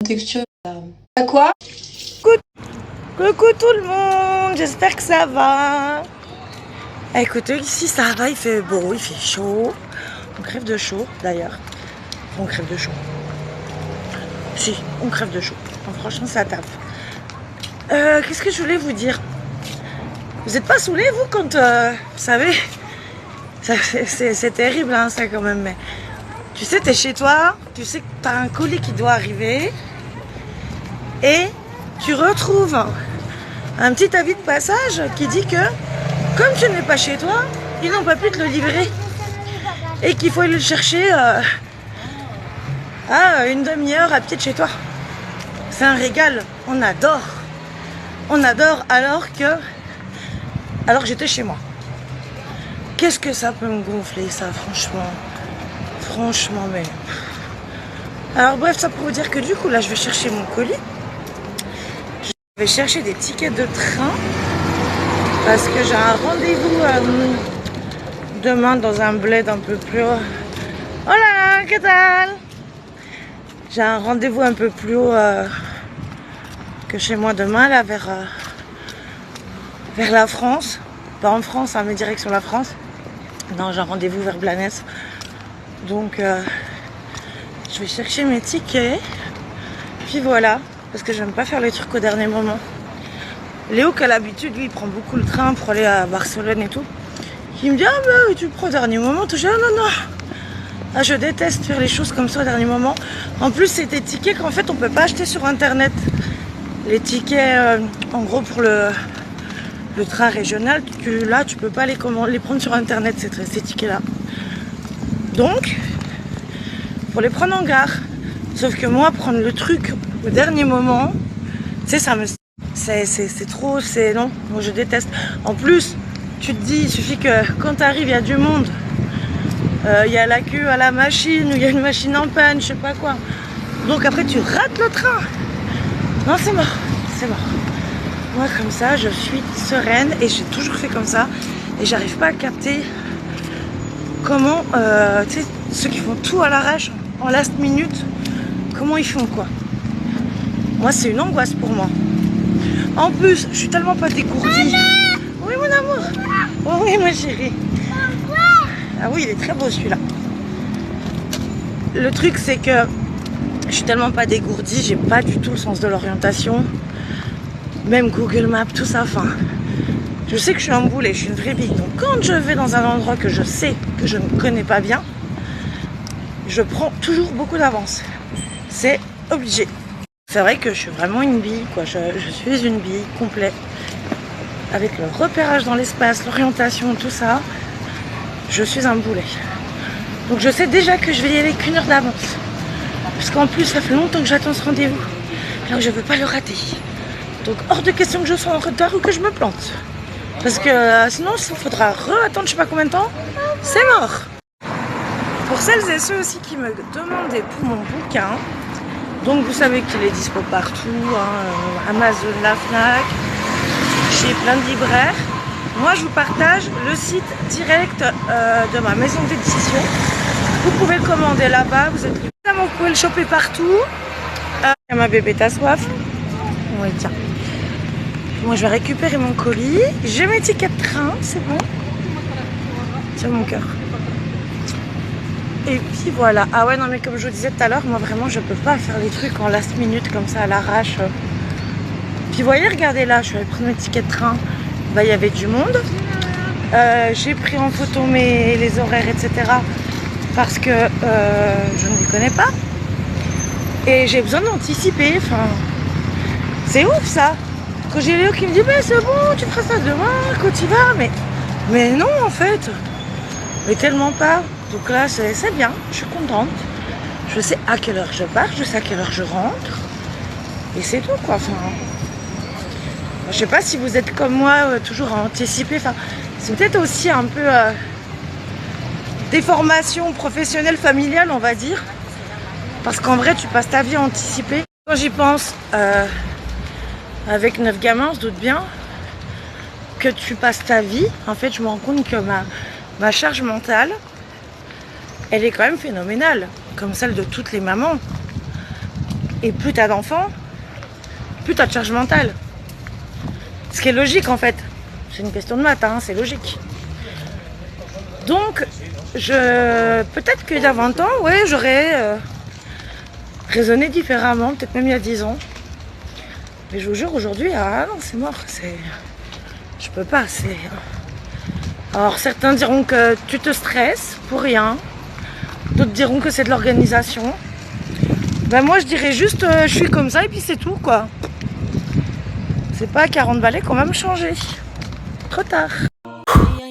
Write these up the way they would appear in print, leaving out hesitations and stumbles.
texture. À quoi? Coucou tout le monde, j'espère que ça va. Écoutez, ici ça va, il fait beau, il fait chaud. On crève de chaud d'ailleurs. On crève de chaud. Si, on crève de chaud. Donc, franchement, ça tape. Qu'est-ce que je voulais vous dire? Vous n'êtes pas saoulés, vous, quand... vous savez, c'est terrible, hein, ça, quand même. Mais tu sais, t'es chez toi, tu sais que t'as un colis qui doit arriver. Et tu retrouves un petit avis de passage qui dit que, comme tu n'es pas chez toi, ils n'ont pas pu te le livrer. Et qu'il faut aller le chercher à une demi-heure à pied de chez toi. C'est un régal, on adore. On adore alors que j'étais chez moi. Qu'est-ce que ça peut me gonfler, ça, franchement. Franchement, mais... Alors bref, ça pour vous dire que du coup, là, je vais chercher mon colis. Je vais chercher des tickets de train. Parce que j'ai un rendez-vous demain dans un bled un peu plus haut. Hola, ¿qué tal? J'ai un rendez-vous un peu plus haut que chez moi demain, là, vers la France. Pas en France, hein, mais direction la France. Non, j'ai un rendez-vous vers Blanes. Donc, je vais chercher mes tickets. Puis voilà, parce que j'aime pas faire les trucs au dernier moment. Léo, qui a l'habitude, lui, il prend beaucoup le train pour aller à Barcelone et tout. Il me dit, ah bah, tu le prends au dernier moment. Tout. Je dis, ah, non, non. Ah, je déteste faire les choses comme ça au dernier moment. En plus, c'est des tickets qu'en fait, on peut pas acheter sur Internet. Les tickets, en gros, pour le train régional, tu peux pas les prendre sur Internet, ces tickets-là. Donc, faut les prendre en gare. Sauf que moi, prendre le truc au dernier moment, tu sais, ça me... C'est trop, non, moi je déteste. En plus, tu te dis, il suffit que quand tu arrives, il y a du monde. Il y a la queue à la machine, ou il y a une machine en panne, je sais pas quoi. Donc après, tu rates le train. Non, c'est mort, c'est mort. Moi, comme ça, je suis sereine et j'ai toujours fait comme ça. Et j'arrive pas à capter comment, tu sais, ceux qui font tout à l'arrache, en last minute, comment ils font, quoi. Moi, c'est une angoisse pour moi. En plus, je suis tellement pas dégourdie. Oui, mon amour. Oh oui, ma chérie. Ah oui, il est très beau celui-là. Le truc, c'est que je suis tellement pas dégourdie, j'ai pas du tout le sens de l'orientation. Même Google Maps, tout ça, enfin... Je sais que je suis un boulet, je suis une vraie bille. Donc quand je vais dans un endroit que je sais que je ne connais pas bien, je prends toujours beaucoup d'avance. C'est obligé. C'est vrai que je suis vraiment une bille, quoi. Je suis une bille complète. Avec le repérage dans l'espace, l'orientation, tout ça, je suis un boulet. Donc je sais déjà que je vais y aller qu'une heure d'avance. Parce qu'en plus, ça fait longtemps que j'attends ce rendez-vous. Donc je ne veux pas le rater. Donc hors de question que je sois en retard ou que je me plante. Parce que sinon, il faudra attendre je sais pas combien de temps. C'est mort. Pour celles et ceux aussi qui me demandaient pour mon bouquin, donc vous savez qu'il est dispo partout, hein, Amazon, la Fnac, chez plein de libraires. Moi, je vous partage le site direct de ma maison d'édition. Vous pouvez le commander là-bas, vous êtes libre. Vous pouvez le choper partout. Ma bébé, t'as soif? Oui, tiens. Moi, je vais récupérer mon colis. J'ai mes tickets de train, c'est bon. Tiens, mon cœur. Et puis voilà. Ah ouais, non, mais comme je vous disais tout à l'heure, moi vraiment, je peux pas faire les trucs en last minute comme ça à l'arrache. Puis vous voyez, regardez là, je suis allée prendre mes tickets de train. Bah, il y avait du monde. J'ai pris en photo les horaires, etc. Parce que je ne les connais pas. Et j'ai besoin d'anticiper. Enfin, c'est ouf ça. Quand j'ai Léo qui me dit mais c'est bon, tu feras ça demain, quand tu vas, mais non en fait, mais tellement pas. Donc là c'est bien, je suis contente. Je sais à quelle heure je pars, je sais à quelle heure je rentre, et c'est tout quoi. Enfin, je sais pas si vous êtes comme moi, toujours à anticiper. Enfin, c'est peut-être aussi un peu des formations professionnelles, familiales, on va dire, parce qu'en vrai tu passes ta vie à anticiper. Quand j'y pense. Avec 9 gamins, on se doute bien que tu passes ta vie. En fait, je me rends compte que ma charge mentale, elle est quand même phénoménale, comme celle de toutes les mamans. Et plus t'as d'enfants, plus t'as de charge mentale. Ce qui est logique en fait. C'est une question de maths, hein, c'est logique. Donc, peut-être qu'il y a 20 ans, ouais, j'aurais raisonné différemment, peut-être même il y a 10 ans. Mais je vous jure, aujourd'hui, ah non, c'est mort. Je peux pas, Alors, certains diront que tu te stresses pour rien. D'autres diront que c'est de l'organisation. Ben moi, je dirais juste, je suis comme ça et puis c'est tout, quoi. C'est pas 40 balais qu'on va me changer. Trop tard.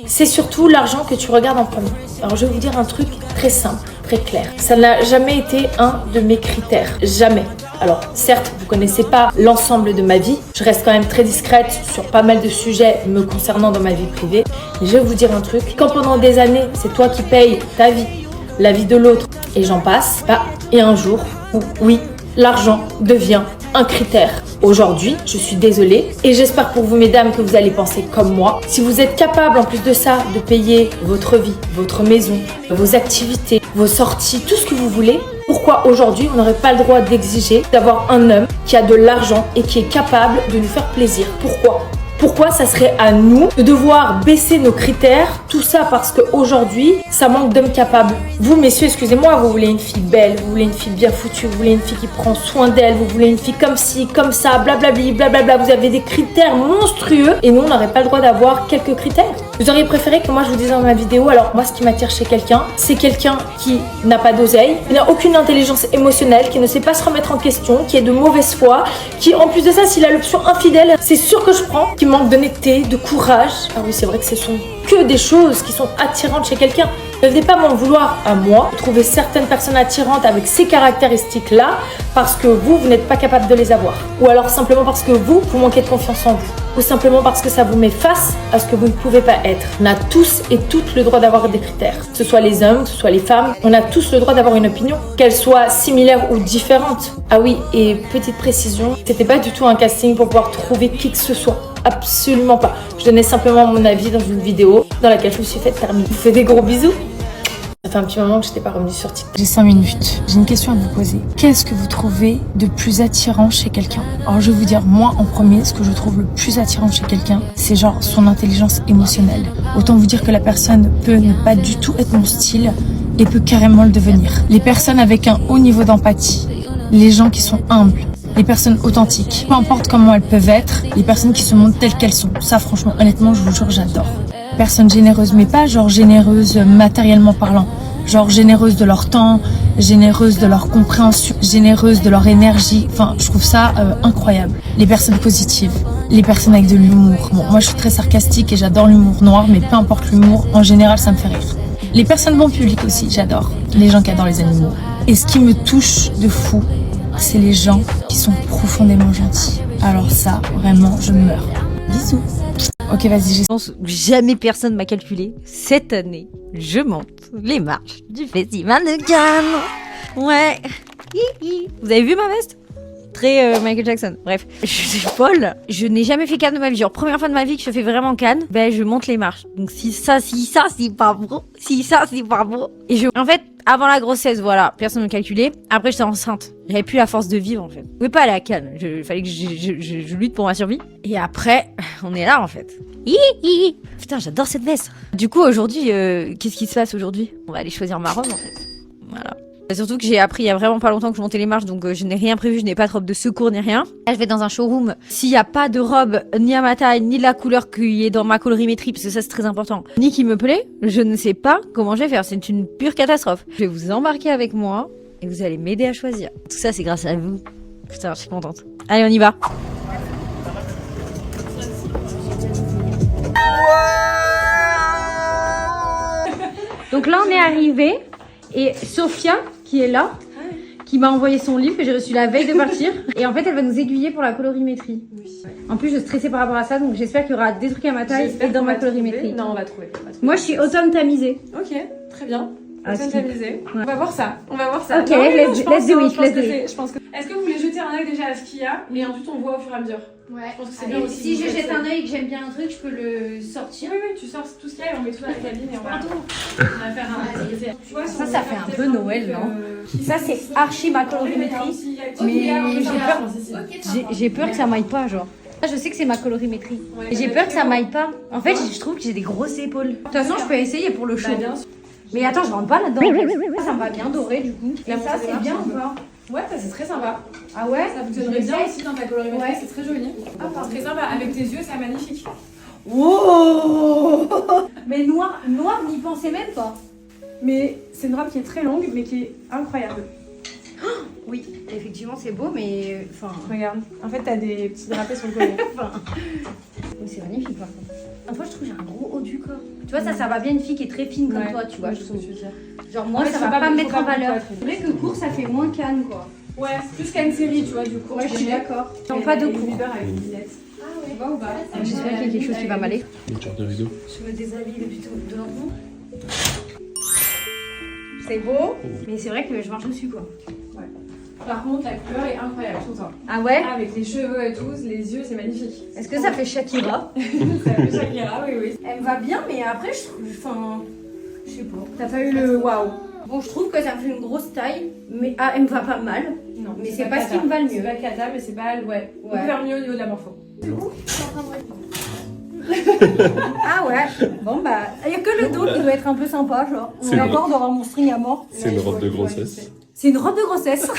C'est surtout l'argent que tu regardes en premier. Alors je vais vous dire un truc très simple, très clair. Ça n'a jamais été un de mes critères. Jamais. Alors certes, vous connaissez pas l'ensemble de ma vie. Je reste quand même très discrète sur pas mal de sujets me concernant dans ma vie privée. Mais je vais vous dire un truc. Quand pendant des années, c'est toi qui payes ta vie, la vie de l'autre, et j'en passe, il y a un jour où, oui, l'argent devient un critère. Aujourd'hui, je suis désolée et j'espère pour vous mesdames que vous allez penser comme moi. Si vous êtes capable en plus de ça de payer votre vie, votre maison, vos activités, vos sorties, tout ce que vous voulez, pourquoi aujourd'hui vous n'aurez pas le droit d'exiger d'avoir un homme qui a de l'argent et qui est capable de nous faire plaisir? Pourquoi ça serait à nous de devoir baisser nos critères? Tout ça parce qu'aujourd'hui, ça manque d'hommes capables. Vous, messieurs, excusez-moi, vous voulez une fille belle, vous voulez une fille bien foutue, vous voulez une fille qui prend soin d'elle, vous voulez une fille comme ci, comme ça, blablabli, blablabla. Vous avez des critères monstrueux et nous, on n'aurait pas le droit d'avoir quelques critères. Vous auriez préféré que moi, je vous dise dans ma vidéo, alors moi, ce qui m'attire chez quelqu'un, c'est quelqu'un qui n'a pas d'oseille, qui n'a aucune intelligence émotionnelle, qui ne sait pas se remettre en question, qui est de mauvaise foi, qui, en plus de ça, s'il a l'option infidèle, c'est sûr que je prends, qui manque d'honnêteté, de courage. Ah oui, c'est vrai que ce sont que des choses qui sont attirantes chez quelqu'un. Ne venez pas m'en vouloir à moi de trouver certaines personnes attirantes avec ces caractéristiques-là parce que vous n'êtes pas capable de les avoir. Ou alors simplement parce que vous manquez de confiance en vous. Ou simplement parce que ça vous met face à ce que vous ne pouvez pas être. On a tous et toutes le droit d'avoir des critères. Que ce soit les hommes, que ce soit les femmes, on a tous le droit d'avoir une opinion, qu'elle soit similaire ou différente. Ah oui, et petite précision, c'était pas du tout un casting pour pouvoir trouver qui que ce soit. Absolument pas. Je donnais simplement mon avis dans une vidéo dans laquelle je me suis fait terminer. Je vous fais des gros bisous. Ça fait un petit moment que je n'étais pas revenue sur TikTok. J'ai 5 minutes. J'ai une question à vous poser. Qu'est-ce que vous trouvez de plus attirant chez quelqu'un? Alors je vais vous dire, moi en premier, ce que je trouve le plus attirant chez quelqu'un, c'est genre son intelligence émotionnelle. Autant vous dire que la personne peut ne pas du tout être mon style et peut carrément le devenir. Les personnes avec un haut niveau d'empathie, les gens qui sont humbles, les personnes authentiques, peu importe comment elles peuvent être, les personnes qui se montrent telles qu'elles sont. Ça franchement, honnêtement, je vous jure, j'adore. Personnes généreuses, mais pas genre généreuses matériellement parlant. Genre généreuses de leur temps, généreuses de leur compréhension, généreuses de leur énergie. Enfin, je trouve ça incroyable. Les personnes positives, les personnes avec de l'humour. Bon, moi je suis très sarcastique et j'adore l'humour noir, mais peu importe l'humour, en général ça me fait rire. Les personnes bon public aussi, j'adore. Les gens qui adorent les animaux. Et ce qui me touche de fou, c'est les gens qui sont profondément gentils. Alors ça, vraiment, je meurs. Bisous. Ok, vas-y, Je pense que jamais personne m'a calculé. Cette année, je monte les marches du festival de Cannes. Ouais. Vous avez vu ma veste? Très Michael Jackson. Bref, je suis folle. Je n'ai jamais fait Cannes de ma vie. Genre, première fois de ma vie que je fais vraiment Cannes, ben je monte les marches. Donc si ça c'est pas bon. Si ça c'est pas bon. Et en fait, avant la grossesse, voilà, personne ne me calculait. Après, j'étais enceinte. J'avais plus la force de vivre, en fait. Je pouvais pas aller à Cannes. Il fallait que je lutte pour ma survie. Et après, on est là, en fait. Putain, j'adore cette veste. Du coup, aujourd'hui, qu'est-ce qui se passe aujourd'hui? On va aller choisir ma robe, en fait. Voilà. Surtout que j'ai appris il y a vraiment pas longtemps que je montais les marches, donc je n'ai rien prévu, je n'ai pas de robe de secours ni rien. Là, je vais dans un showroom. S'il n'y a pas de robe, ni à ma taille, ni de la couleur qui est dans ma colorimétrie, parce que ça c'est très important, ni qui me plaît, je ne sais pas comment je vais faire. C'est une pure catastrophe. Je vais vous embarquer avec moi et vous allez m'aider à choisir. Tout ça, c'est grâce à vous. Putain, je suis contente. Allez, on y va. Donc là, on est arrivé. Et Sophia, qui est là, qui m'a envoyé son livre que j'ai reçu la veille de partir. Et en fait, elle va nous aiguiller pour la colorimétrie. Oui. En plus, je stressais par rapport à ça, donc j'espère qu'il y aura des trucs à ma taille et dans ma colorimétrie. Non, on va trouver. Moi, je suis automne tamisée. Ok, très bien. Ah, Automne tamisée. Ouais. On va voir ça. On va voir ça. Ok, let's do it. Je pense que est-ce que vous voulez jeter faire un œil déjà à ce qu'il y a, et ensuite on voit au fur et à mesure. Ouais. Je pense que c'est bien aussi. Si je jette un œil et que j'aime bien un truc, je peux le sortir. Oui, oui, tu sors tout ce qu'il y a et on met tout dans la cabine et on va faire un essai. Tu vois, Ça fait un peu Noël, non? Ça, c'est archi ma colorimétrie. Mais j'ai peur que ça m'aille pas, genre. Je sais que c'est ma colorimétrie. Et j'ai peur que ça m'aille pas. En fait, je trouve que j'ai des grosses épaules. De toute façon, je peux essayer pour le show. Mais attends, je rentre pas là-dedans. Ça me va bien doré, du coup. Et ça, c'est bien ou pas? Ouais, ça c'est très sympa. Ah ouais? Ça fonctionnerait bien aussi dans ta colorimétrie, ouais. C'est très joli. C'est très sympa, avec tes yeux, c'est magnifique. Wow! Mais noir, n'y pensez même pas. Mais c'est une robe qui est très longue, mais qui est incroyable. Oui, effectivement, c'est beau, mais enfin. Regarde, en fait, t'as des petits drapés sur le collet. C'est magnifique, par contre. En fait, je trouve que j'ai un gros haut du corps. Tu vois, ça va bien une fille qui est très fine comme toi, tu vois. Je trouve. Genre, moi, ça va pas me mettre en valeur. C'est vrai que court, ça fait moins canne, quoi. Ouais, plus qu'à une série, tu vois, du coup. Ouais, je suis d'accord. Non, pas de court. avec une lunette. Ah ouais. Tu vois ou pas? J'espère qu'il y a quelque chose qui va m'aller. Une sorte de rideau. Je me déshabille depuis de longtemps. C'est beau, mais c'est vrai que je marche dessus, quoi. Ouais. Par contre, la couleur est incroyable tout le temps. Ah ouais? Avec les cheveux et tout, les yeux, c'est magnifique. Est-ce que ça fait Shakira? Ça fait Shakira, oui, oui. Elle me va bien, mais après, je trouve. Enfin. Je sais pas. T'as pas eu le waouh? Bon, je trouve que ça me fait une grosse taille, mais elle me va pas mal. Non, mais c'est pas ce qui me va le mieux. C'est pas cata, mais c'est pas. Ouais. On peut faire mieux au niveau de la morpho. C'est où? Je suis en train de voir. Ah ouais. Bon bah, il y a que le dos qui doit être un peu sympa, genre. On est encore dans mon string à mort. C'est une robe de grossesse. C'est une robe de grossesse.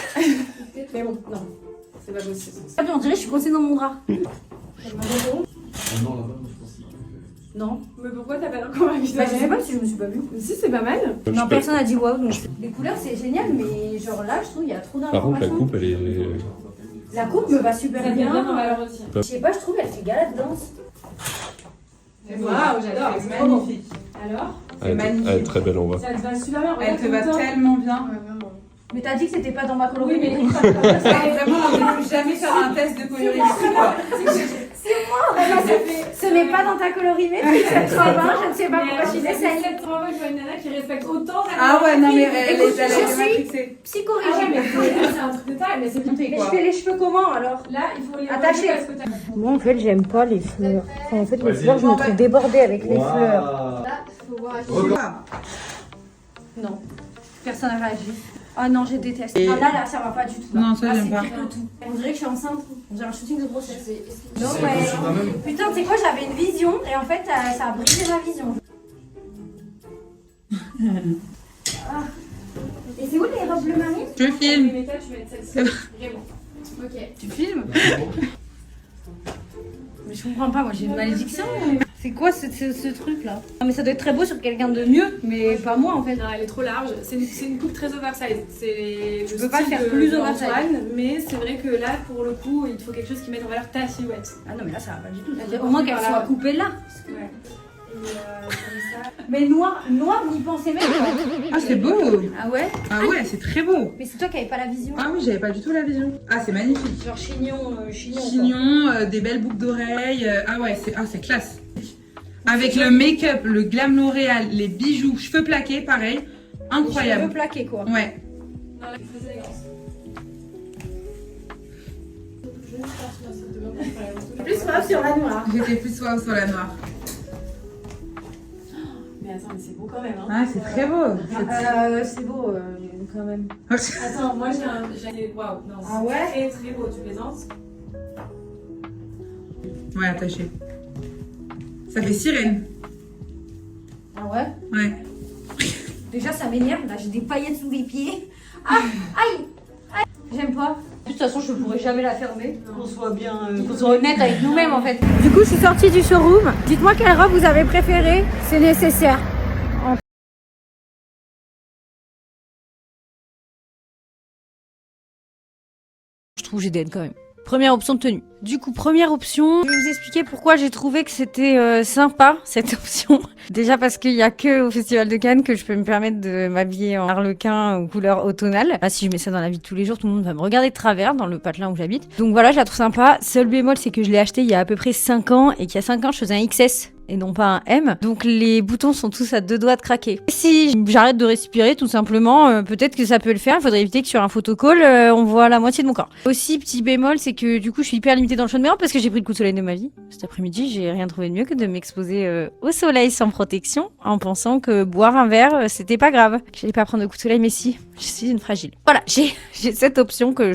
Mais bon, non. C'est pas possible. On dirait que je suis coincée dans mon drap. Non. Mais pourquoi t'as pas encore ma vidéo? Bah, je sais pas si je me suis pas vue. Si, c'est pas mal. Non, personne a dit waouh. Donc les couleurs, c'est génial, mais genre là, je trouve qu'il y a trop Par contre, la d'informations. coupe, elle est. La coupe me va super Ça vient bien. bien en valeur aussi. Je sais pas, je trouve elle fait gala de danse. Waouh, j'adore. C'est magnifique. Alors? Elle est très belle en bas. Ça te va super bien. Elle te va tellement bien. Ouais, vraiment. Mais t'as dit que c'était pas dans ma Oui, colorimétrie. mais Vraiment, on ne peut jamais faire un test de colorimétrie, quoi. Ce n'est pas dans ta colorimétrie, cette robe, hein. Je ne sais pas pourquoi je c'est essaye. cette robe, je vois une nana qui respecte autant sa Ah ouais, non, mais elle Écoute, est je suis matrixée. Ah ouais, psychorigide. mais c'est un truc de taille, mais c'est bien fait Mais je quoi. fais les cheveux comment alors? Là, il faut les Attachés. parce que t'as- Moi en fait j'aime pas les fleurs. Enfin, en fait les fleurs je me trouve débordée avec les fleurs. Là, faut voir. Non. Personne n'a réagi. Ah non, je déteste. Ah là ça va pas du tout. Non, ça, Là, j'aime c'est pas. pire que tout. On dirait que je suis enceinte. On dirait un shooting de grossesse. Non ouais. Putain, tu sais quoi, j'avais une vision et en fait ça a brisé ma vision. Ah. Et c'est où les robes bleu marine? Je filme. Mais toi, tu vas être celle-ci. Vraiment. Ok. Tu filmes? Mais je comprends pas, moi j'ai une malédiction. C'est quoi ce truc là? Ah mais ça doit être très beau sur quelqu'un de mieux, mais pas moi en fait. Non, elle est trop large. C'est une coupe très oversize. C'est Je peux pas faire plus oversize. Mais c'est vrai que là, pour le coup, il te faut quelque chose qui mette en valeur ta silhouette. Ah non mais là ça va pas du tout. Au moins qu'elle soit coupée là. Ouais. Et comme ça. Mais noir, n'y pensez même pas. Ah, c'est beau. Ah ouais? Ah ouais, c'est très beau. Mais c'est toi qui avais pas la vision. Ah oui, j'avais pas du tout la vision. Ah, c'est magnifique. Genre chignon. Chignon, des belles boucles d'oreilles. Ah ouais, c'est classe. Avec le make-up, le glam L'Oréal, les bijoux, cheveux plaqués, pareil. Je Incroyable. veux plaquer quoi. Ouais. Non, là, très élégance. Plus grave sur la noire. J'étais plus soif sur la noire. Mais attends, mais c'est beau quand même. Hein. Ah, c'est très beau. C'est beau quand même. Attends, moi j'ai un. Waouh, non, Ah ouais? c'est très très beau, tu plaisantes. Ouais, attaché. Ça fait sirène. Ah ouais? Ouais. Déjà ça m'énerve, là j'ai des paillettes sous les pieds. Ah, aïe. J'aime pas. De toute façon je pourrais jamais la fermer. Qu'on soit bien, qu'on soit honnête avec nous-mêmes en fait. Du coup je suis sortie du showroom. Dites-moi quelle robe vous avez préférée. C'est nécessaire. Je trouve GDN quand même. Première option de tenue. Du coup, première option, je vais vous expliquer pourquoi j'ai trouvé que c'était sympa, cette option. Déjà parce qu'il y a que au Festival de Cannes que je peux me permettre de m'habiller en harlequin aux couleurs automnales. Ah, si je mets ça dans la vie de tous les jours, tout le monde va me regarder de travers dans le patelin où j'habite. Donc voilà, je la trouve sympa. Seul bémol, c'est que je l'ai acheté il y a à peu près 5 ans et qu'il y a 5 ans, je faisais un XS. et non pas un M. Donc les boutons sont tous à 2 doigts de craquer. Si j'arrête de respirer tout simplement, peut-être que ça peut le faire. Il faudrait éviter que sur un photocall, on voit la moitié de mon corps. Aussi, petit bémol, c'est que du coup je suis hyper limitée dans le champ de miroir parce que j'ai pris le coup de soleil de ma vie. Cet après-midi, j'ai rien trouvé de mieux que de m'exposer au soleil sans protection en pensant que boire un verre, c'était pas grave. J'allais pas prendre de coup de soleil, mais si, je suis une fragile. Voilà, j'ai cette option que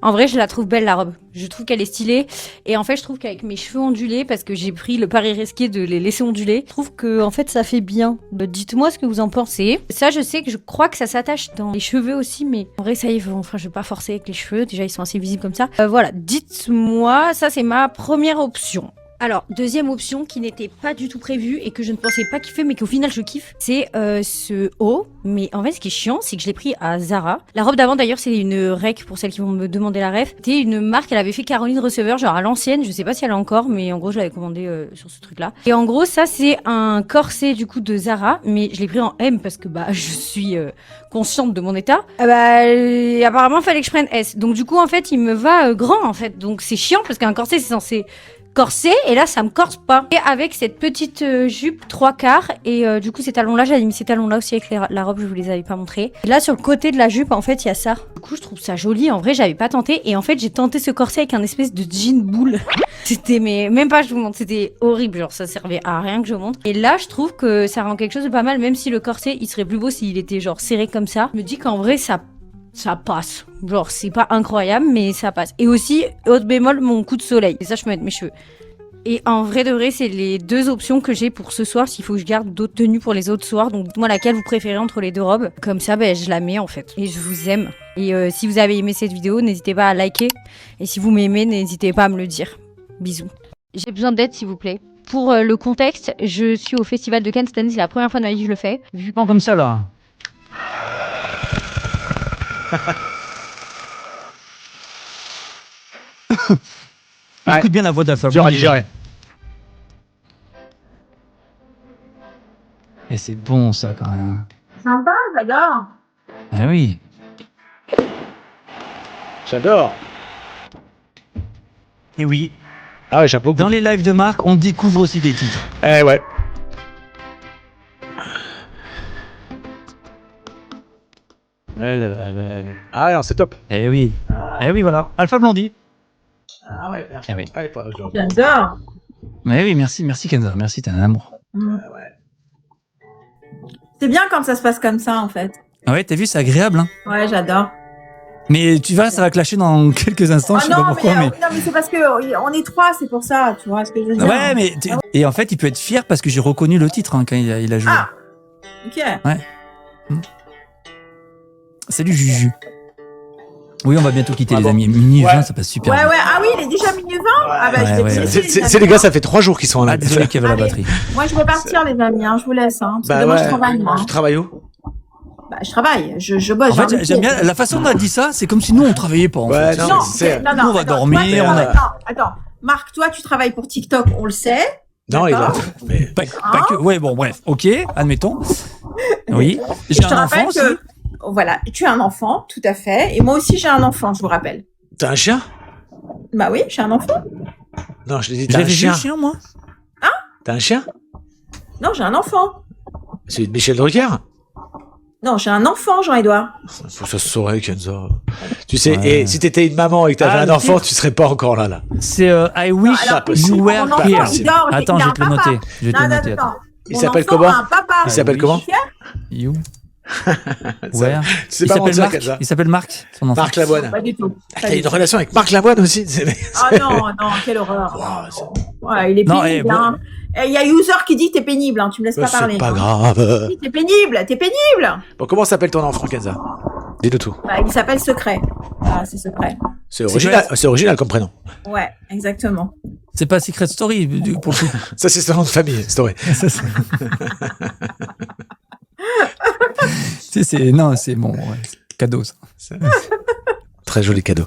en vrai, je la trouve belle, la robe. Je trouve qu'elle est stylée. Et en fait, je trouve qu'avec mes cheveux ondulés, parce que j'ai pris le pari risqué de les laisser onduler, je trouve que, en fait, ça fait bien. Dites-moi ce que vous en pensez. Ça, je sais que je crois que ça s'attache dans les cheveux aussi, mais en vrai, ça y est, enfin, je vais pas forcer avec les cheveux. Déjà, ils sont assez visibles comme ça. Voilà, dites-moi, ça, c'est ma première option. Alors, deuxième option qui n'était pas du tout prévue et que je ne pensais pas kiffer, mais qu'au final je kiffe, c'est ce haut. Mais en fait, ce qui est chiant, c'est que je l'ai pris à Zara. La robe d'avant, d'ailleurs, c'est une rec pour celles qui vont me demander la ref. C'était une marque, elle avait fait Caroline Receveur, genre à l'ancienne. Je sais pas si elle a encore, mais en gros, je l'avais commandé sur ce truc-là. Et en gros, ça, c'est un corset du coup de Zara, mais je l'ai pris en M parce que bah je suis consciente de mon état. Apparemment, fallait que je prenne S. Donc du coup, en fait, il me va grand en fait. Donc c'est chiant parce qu'un corset, c'est censé corset et là ça me corse pas. Et avec cette petite jupe 3/4 et du coup ces talons là, j'avais mis ces talons là aussi avec la robe, je vous les avais pas montrés. Et là sur le côté de la jupe en fait il y a ça. Du coup je trouve ça joli, en vrai j'avais pas tenté et en fait j'ai tenté ce corset avec un espèce de jean boule. C'était mais même pas je vous montre, c'était horrible, genre ça servait à rien que je montre. Et là je trouve que ça rend quelque chose de pas mal, même si le corset il serait plus beau s'il était genre serré comme ça. Je me dis qu'en vrai ça passe. Genre, c'est pas incroyable, mais ça passe. Et aussi, autre bémol, mon coup de soleil. Et ça, je peux mettre mes cheveux. Et en vrai de vrai, c'est les deux options que j'ai pour ce soir, s'il faut que je garde d'autres tenues pour les autres soirs. Donc, dites-moi laquelle vous préférez entre les deux robes. Comme ça, ben, je la mets, en fait. Et je vous aime. Et si vous avez aimé cette vidéo, n'hésitez pas à liker. Et si vous m'aimez, n'hésitez pas à me le dire. Bisous. J'ai besoin d'aide, s'il vous plaît. Pour le contexte, je suis au Festival de Cannes cette année. C'est la première fois de ma vie que je le fais. Vu pas comme ça, là. Écoute bien la voix d'Alpha. J'irai. Et c'est bon ça quand même. Sympa, j'adore. Ah oui. J'adore. Et oui. Ah ouais, chapeau. Dans les lives de Marc, on découvre aussi des titres. Eh ouais. Ah non, c'est top. Eh oui. Eh oui, voilà. Alpha Blondie. Ah ouais. Eh oui. J'adore. Eh oui, merci Kenza. Merci, t'es un amour. C'est bien quand ça se passe comme ça en fait. Ah ouais, t'as vu, c'est agréable. Hein. Ouais, j'adore. Mais tu vois, ça va clasher dans quelques instants, je sais pas pourquoi. Non, mais c'est parce que on est trois, c'est pour ça, tu vois ce que je veux dire. Ouais, mais et en fait, il peut être fier parce que j'ai reconnu le titre hein, quand il a joué. Ah, ok. Ouais. Salut Juju. Oui, on va bientôt quitter les amis. Minuit 20, ça passe super. Ouais, ah oui, il est déjà minuit 20. Ah bah, c'est les gars, ça fait 3 jours qu'ils sont là. Ah, désolé qu'il y avait la batterie. Moi, je vais partir, les amis, hein, je vous laisse. Hein, parce que demain, je travaille. Moi. Tu travailles où? Bah, je travaille, je bosse. En fait, j'aime bien la façon dont elle dit ça, c'est comme si nous, on travaillait pas. En fait. Non, nous, on va dormir. Attends, Marc, toi, tu travailles pour TikTok, on le sait. Non, il a. Pas que. Ouais, bon, bref, ok, admettons. Oui. J'ai un enfant aussi. Voilà, tu as un enfant, tout à fait. Et moi aussi, j'ai un enfant, je vous rappelle. T'as un chien? Bah oui, j'ai un enfant. Non, je l'ai dit, t'as un chien. J'ai un chien, moi. Hein? T'as un chien? Non, j'ai un enfant. C'est Michel Drucker? Non, j'ai un enfant, Jean-Edouard. Ça se saurait, Kenza. Tu sais, et si t'étais une maman et que t'avais un enfant, tu serais pas encore là. C'est I wish you were here. Attends, je vais te le noter. Je vais te le noter. Il s'appelle comment? Il s'appelle comment? You. Ouais. Il s'appelle Marc, son enfant. Marc Lavoine. Pas du tout. T'as une relation avec Marc Lavoine aussi? Ah non, quelle horreur. Ouais, il est pénible. Hein. Il y a User qui dit t'es pénible, hein, tu me laisses pas parler. C'est pas grave. T'es pénible. Bon, comment s'appelle ton enfant, Kenza? Dis-le tout. Bah, il s'appelle Secret. Ah, c'est Secret. C'est original comme prénom. Ouais, exactement. C'est pas Secret Story pour le coup. Ça, c'est son nom de famille, Story. Non, c'est bon, ouais, cadeau ça. Très joli cadeau.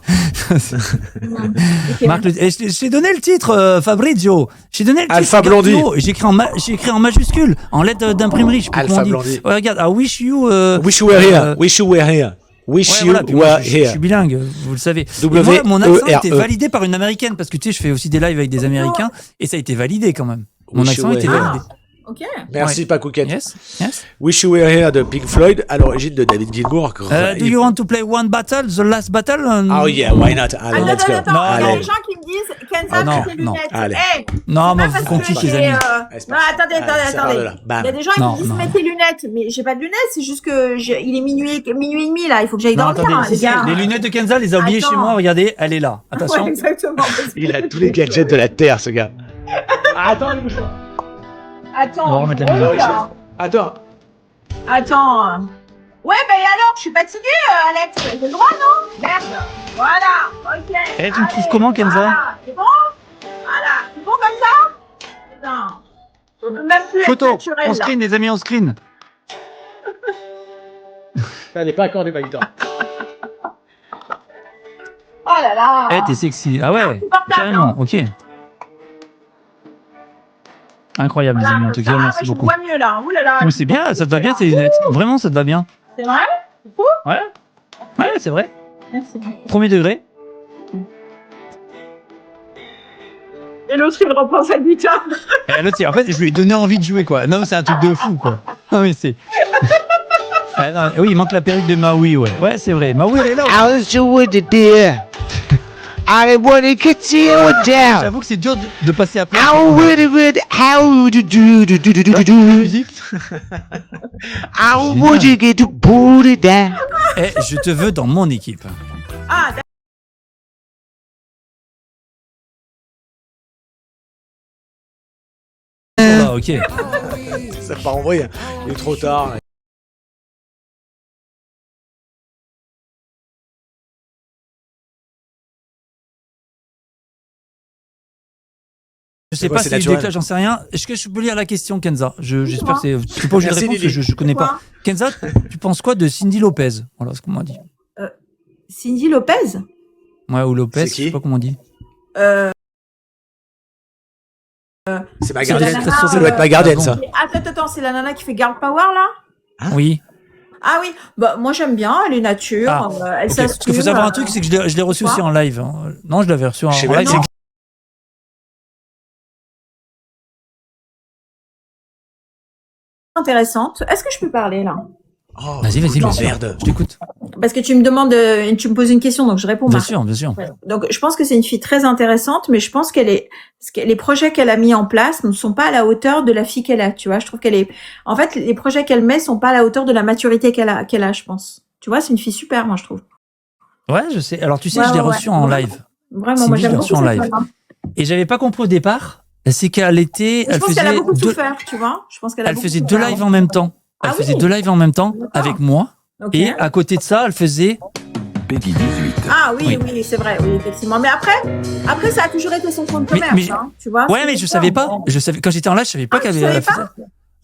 Marc, je t'ai donné le titre, Fabrizio. J'ai donné le titre. Alpha Blondie. J'ai écrit en majuscule, en lettres d'imprimerie. Alpha Blondie. Ouais, regarde, I wish you were here. Wish you were here. Wish you were here. Je suis bilingue, vous le savez. Moi, mon accent a été validé par une américaine parce que tu sais, je fais aussi des lives avec des Américains et ça a été validé quand même. Mon Wish accent You était Were Here. validé. Ok. Merci, Pakouken. Yes, yes. Wish You Were Here de Pink Floyd, à l'origine de David Gilmour. Do you want to play one battle, the last battle? Oh yeah, why not? Allez, let's go. Attends, il y a Allez. des gens qui me disent Kenza, Ah, non, mets tes non. lunettes. Allez. Hey, Non, mais pas vous parce comptez que les j'ai, amis. Non, attendez. ça part de là. Bam. Il y a des gens Non, qui me disent non. mets tes lunettes, mais j'ai pas de lunettes, c'est juste que il est minuit et demi là, il faut que j'aille Non, dormir, attendez, hein, si, les si, gars. les lunettes de Kenza, les a oubliées Attends. chez moi, regardez, elle est là. Attention. Ouais, exactement. Il a tous les gadgets de la Terre, ce gars. Attends, les bouchons. Attends. On va remettre la oh musique. là. Attends. Attends. Ouais, ben alors, je suis fatiguée, Alex. J'ai le droit, non? Merde. Voilà. Ok. Eh, tu me trouves comment, Kenza? Voilà. C'est bon? Voilà. C'est bon comme ça? Putain. Je peux même plus être Photo, naturelle, on là. screen, les amis, on screen. Elle n'est pas accordée, pas du temps. Oh là là. Eh, t'es sexy. Ah ouais, Insupportable, carrément, ok. Incroyable, les amis, en tout cas, Ah, merci ouais, beaucoup. Je vois mieux là. Ouh là là. Mais c'est bien, ça te va bien tes lunettes. Vraiment, ça te va bien. C'est vrai? C'est fou? Ouais, ouais, c'est vrai. Merci. Premier degré. Et l'autre, il me reprend sa guitare. Et l'autre, en fait, je lui ai donné envie de jouer, quoi. Non, mais c'est un truc de fou, quoi. Non, mais c'est. Ah, non, oui, il manque la perruque de Maui, ouais. Ouais, c'est vrai. Maui, elle est là. I was with the deer. I wanna get you down. J'avoue que c'est dur de passer à plat. How would it, how do do. Musique. How would you get to put it down? Eh, je te veux dans mon équipe. Ah, Ah, ok. Ça part en vrille. Il est trop tard. Je sais quoi, pas c'est si il naturel. déclenche, j'en sais rien. Est-ce que je peux lire la question, Kenza? J'espère que c'est. Je suis pas obligé de Merci, répondre parce que Lily. je connais pas. Kenza, tu penses quoi de Cindy Lopez? Voilà ce qu'on m'a dit. Cindy Lopez? Ouais, ou Lopez, C'est je qui sais pas comment on dit. C'est ma C'est gardienne. la nana, Ça doit être ma gardienne, ça. Attends, c'est la nana qui fait Girl Power là? Oui. Ah oui, bah moi j'aime bien, elle est nature, Ah, elle ok. s'assume. Parce qu'il faut savoir un truc, c'est que je l'ai reçu Quoi aussi en live. hein. Non, je l'avais reçu en Je sais live. même c'est- pas. Intéressante. Est-ce que je peux parler là? Oh, Vas-y, vas-y, bien sûr. merde. Je t'écoute. Parce que tu me demandes, tu me poses une question, donc je réponds. Bien Marc. sûr, bien sûr. Ouais. Donc je pense que c'est une fille très intéressante, mais je pense les projets qu'elle a mis en place ne sont pas à la hauteur de la fille qu'elle a. Tu vois, je trouve en fait, les projets qu'elle met sont pas à la hauteur de la maturité qu'elle a, je pense. Tu vois, c'est une fille super, moi je trouve. Ouais, je sais. Alors, tu sais, Ouais, je l'ai ouais, reçu ouais. en live. Vraiment, Cindy, moi je j'aime l'ai beaucoup reçue en cette live. femme. Et j'avais pas compris au départ, c'est qu'elle était. Je Elle pense qu'elle a faisait beaucoup deux, souffert, tu vois. Je pense qu'elle a elle beaucoup faisait deux souffert. lives en même temps. Elle Ah faisait oui. deux lives en même temps D'accord. avec moi. Ok. Et à côté de ça, elle faisait. Peggy 18. Ah oui, Oui. oui, c'est vrai, oui, effectivement. Mais après, ça a toujours été son compte Mais- commerce, mais- hein, tu vois. Ouais, c'est mais je ça. savais pas. Je savais quand j'étais en live, je savais pas Ah, qu'elle tu savais avait fait pas ça.